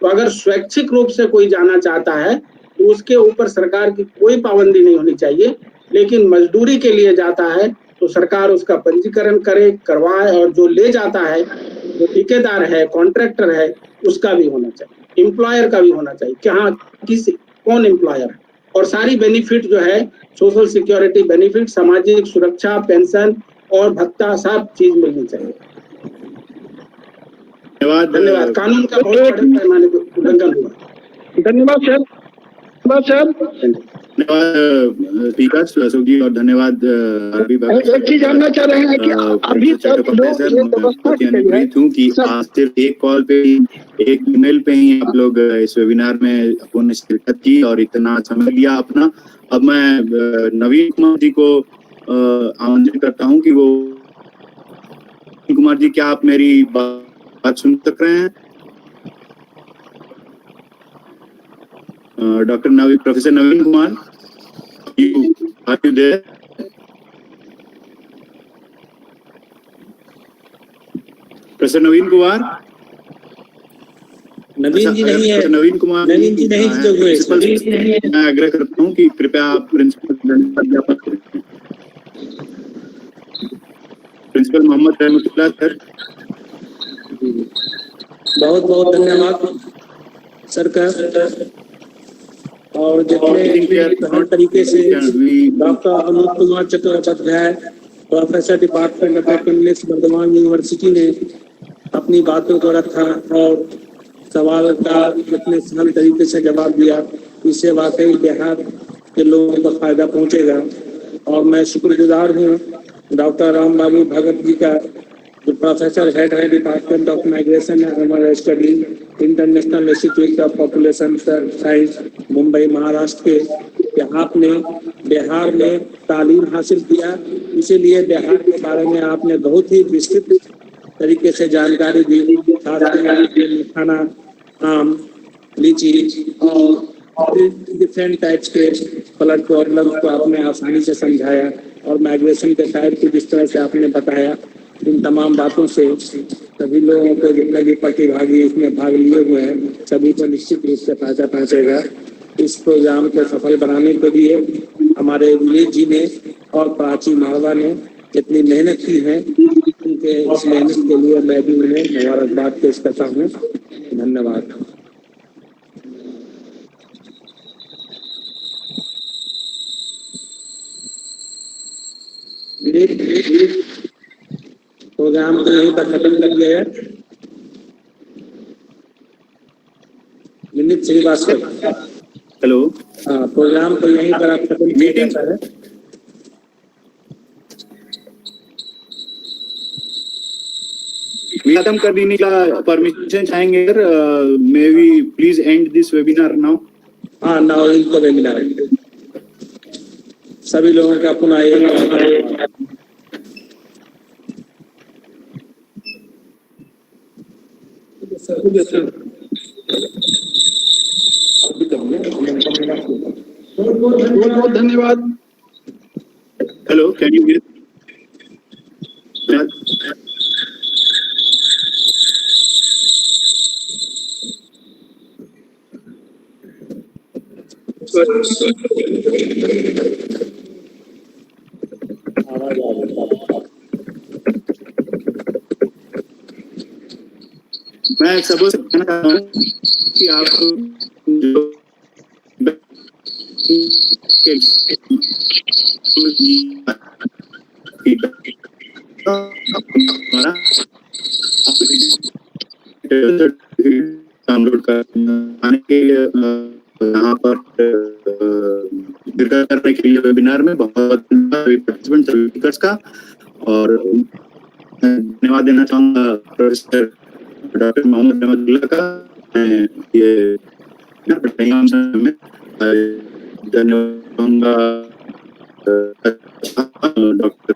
D: तो अगर स्वैच्छिक रूप से कोई जाना चाहता है तो उसके ऊपर सरकार की कोई पाबंदी नहीं होनी चाहिए। लेकिन मजदूरी के लिए जाता है तो सरकार उसका पंजीकरण करवाए, और जो ले जाता है, जो ठेकेदार है, कॉन्ट्रैक्टर है, उसका भी होना चाहिए, एम्प्लॉयर का भी होना चाहिए कि हाँ कौन एम्प्लॉयर है, और सारी बेनिफिट जो है, सोशल सिक्योरिटी बेनिफिट, सामाजिक सुरक्षा, पेंशन और भत्ता, सब चीज मिलनी चाहिए। धन्यवाद। कानून का बहुत बड़े पैमाने पर उल्लंघन हुआ।
E: धन्यवाद सर।
B: धन्यवाद स्पीकर अशोक जी, और धन्यवाद
E: एक चीज जानना चाह रहे हैं कि अभी तक लोग ये व्यवस्था
B: अनुग्रहित हूँ कि आज सिर्फ एक कॉल पे ही, एक ईमेल पे ही आप लोग इस वेबिनार में अपने शिरकत की और इतना समय लिया अपना। अब मैं नवीन कुमार जी को आमंत्रित करता हूँ कि वो, कुमार जी, क्या आप मेरी बात सुन सक रहे हैं? Doctor Naveen, professor Naveen Kumar, are you there? Professor Naveen Kumar?
C: Naveen ji नहीं है।
B: नवीन कुमार,
C: नवीन जी नहीं जो हुए।
B: मैं आग्रह करता हूँ कि कृपया आप प्रिंसिपल मोहम्मद रहमतुल्लाह सर।
C: बहुत बहुत धन्यवाद सर का, और जितने तरीके से doctor Anup Kumar Chattopadhyay, professor department of economics, Bardhaman university ने अपनी बातों को रखा और सवाल का जितने सरल तरीके से जवाब दिया, इससे वाकई बिहार के लोगों को फायदा पहुंचेगा। और मैं शुक्रगुजार हूँ डॉक्टर राम बाबू भगत जी का, जो प्रोफेसर हेड है department of migration and human study, international institute of population science, Mumbai, Maharashtra के, कि आपने बिहार में तालीम हासिल किया, इसीलिए बिहार के बारे में आपने बहुत ही विस्तृत तरीके से जानकारी दी। खाना, आम, लीची और डिफरेंट टाइप्स के ब्लड प्रॉब्लम को आपने आसानी से समझाया, और माइग्रेशन के टाइप को जिस तरह से आपने बताया, इन तमाम बातों से सभी लोगों को, जितने भी प्रतिभागी इसमें भाग लिए हुए हैं, सभी को निश्चित रूप से फायदा पहुंचेगा। इस प्रोग्राम को सफल बनाने के लिए हमारे विनीत जी ने और प्राची मारवा ने जितनी मेहनत की है, उनके इस मेहनत के लिए मैं भी उन्हें मुबारकबाद पेश करता हूँ। धन्यवाद। प्रोग्राम को यहीं पर खत्म कर दिया है। विनीत श्रीवास्तव,
B: हेलो।
C: हाँ, प्रोग्राम को यहीं पर आप खत्म किया जाता है।
B: खत्म कर देने का परमिशन चाहेंगे sir? May we please end this webinar now?
C: हाँ, नाउ इनको वेबिनार सभी लोगों का पुनः एक अभी
E: बहुत बहुत धन्यवाद।
B: Hello, can you hear? मैं सबसे कहना चाहता हूँ कि आप जो डाउनलोड करने के लिए यहाँ पर शिरकत करने के लिए वेबिनार में बहुत पार्टिसिपेंट स्पीकर्स का, और धन्यवाद देना चाहूँगा प्रोफेसर डॉक्टर मोहम्मद रहमतुल्लाह का। ये धन्यवाद डॉक्टर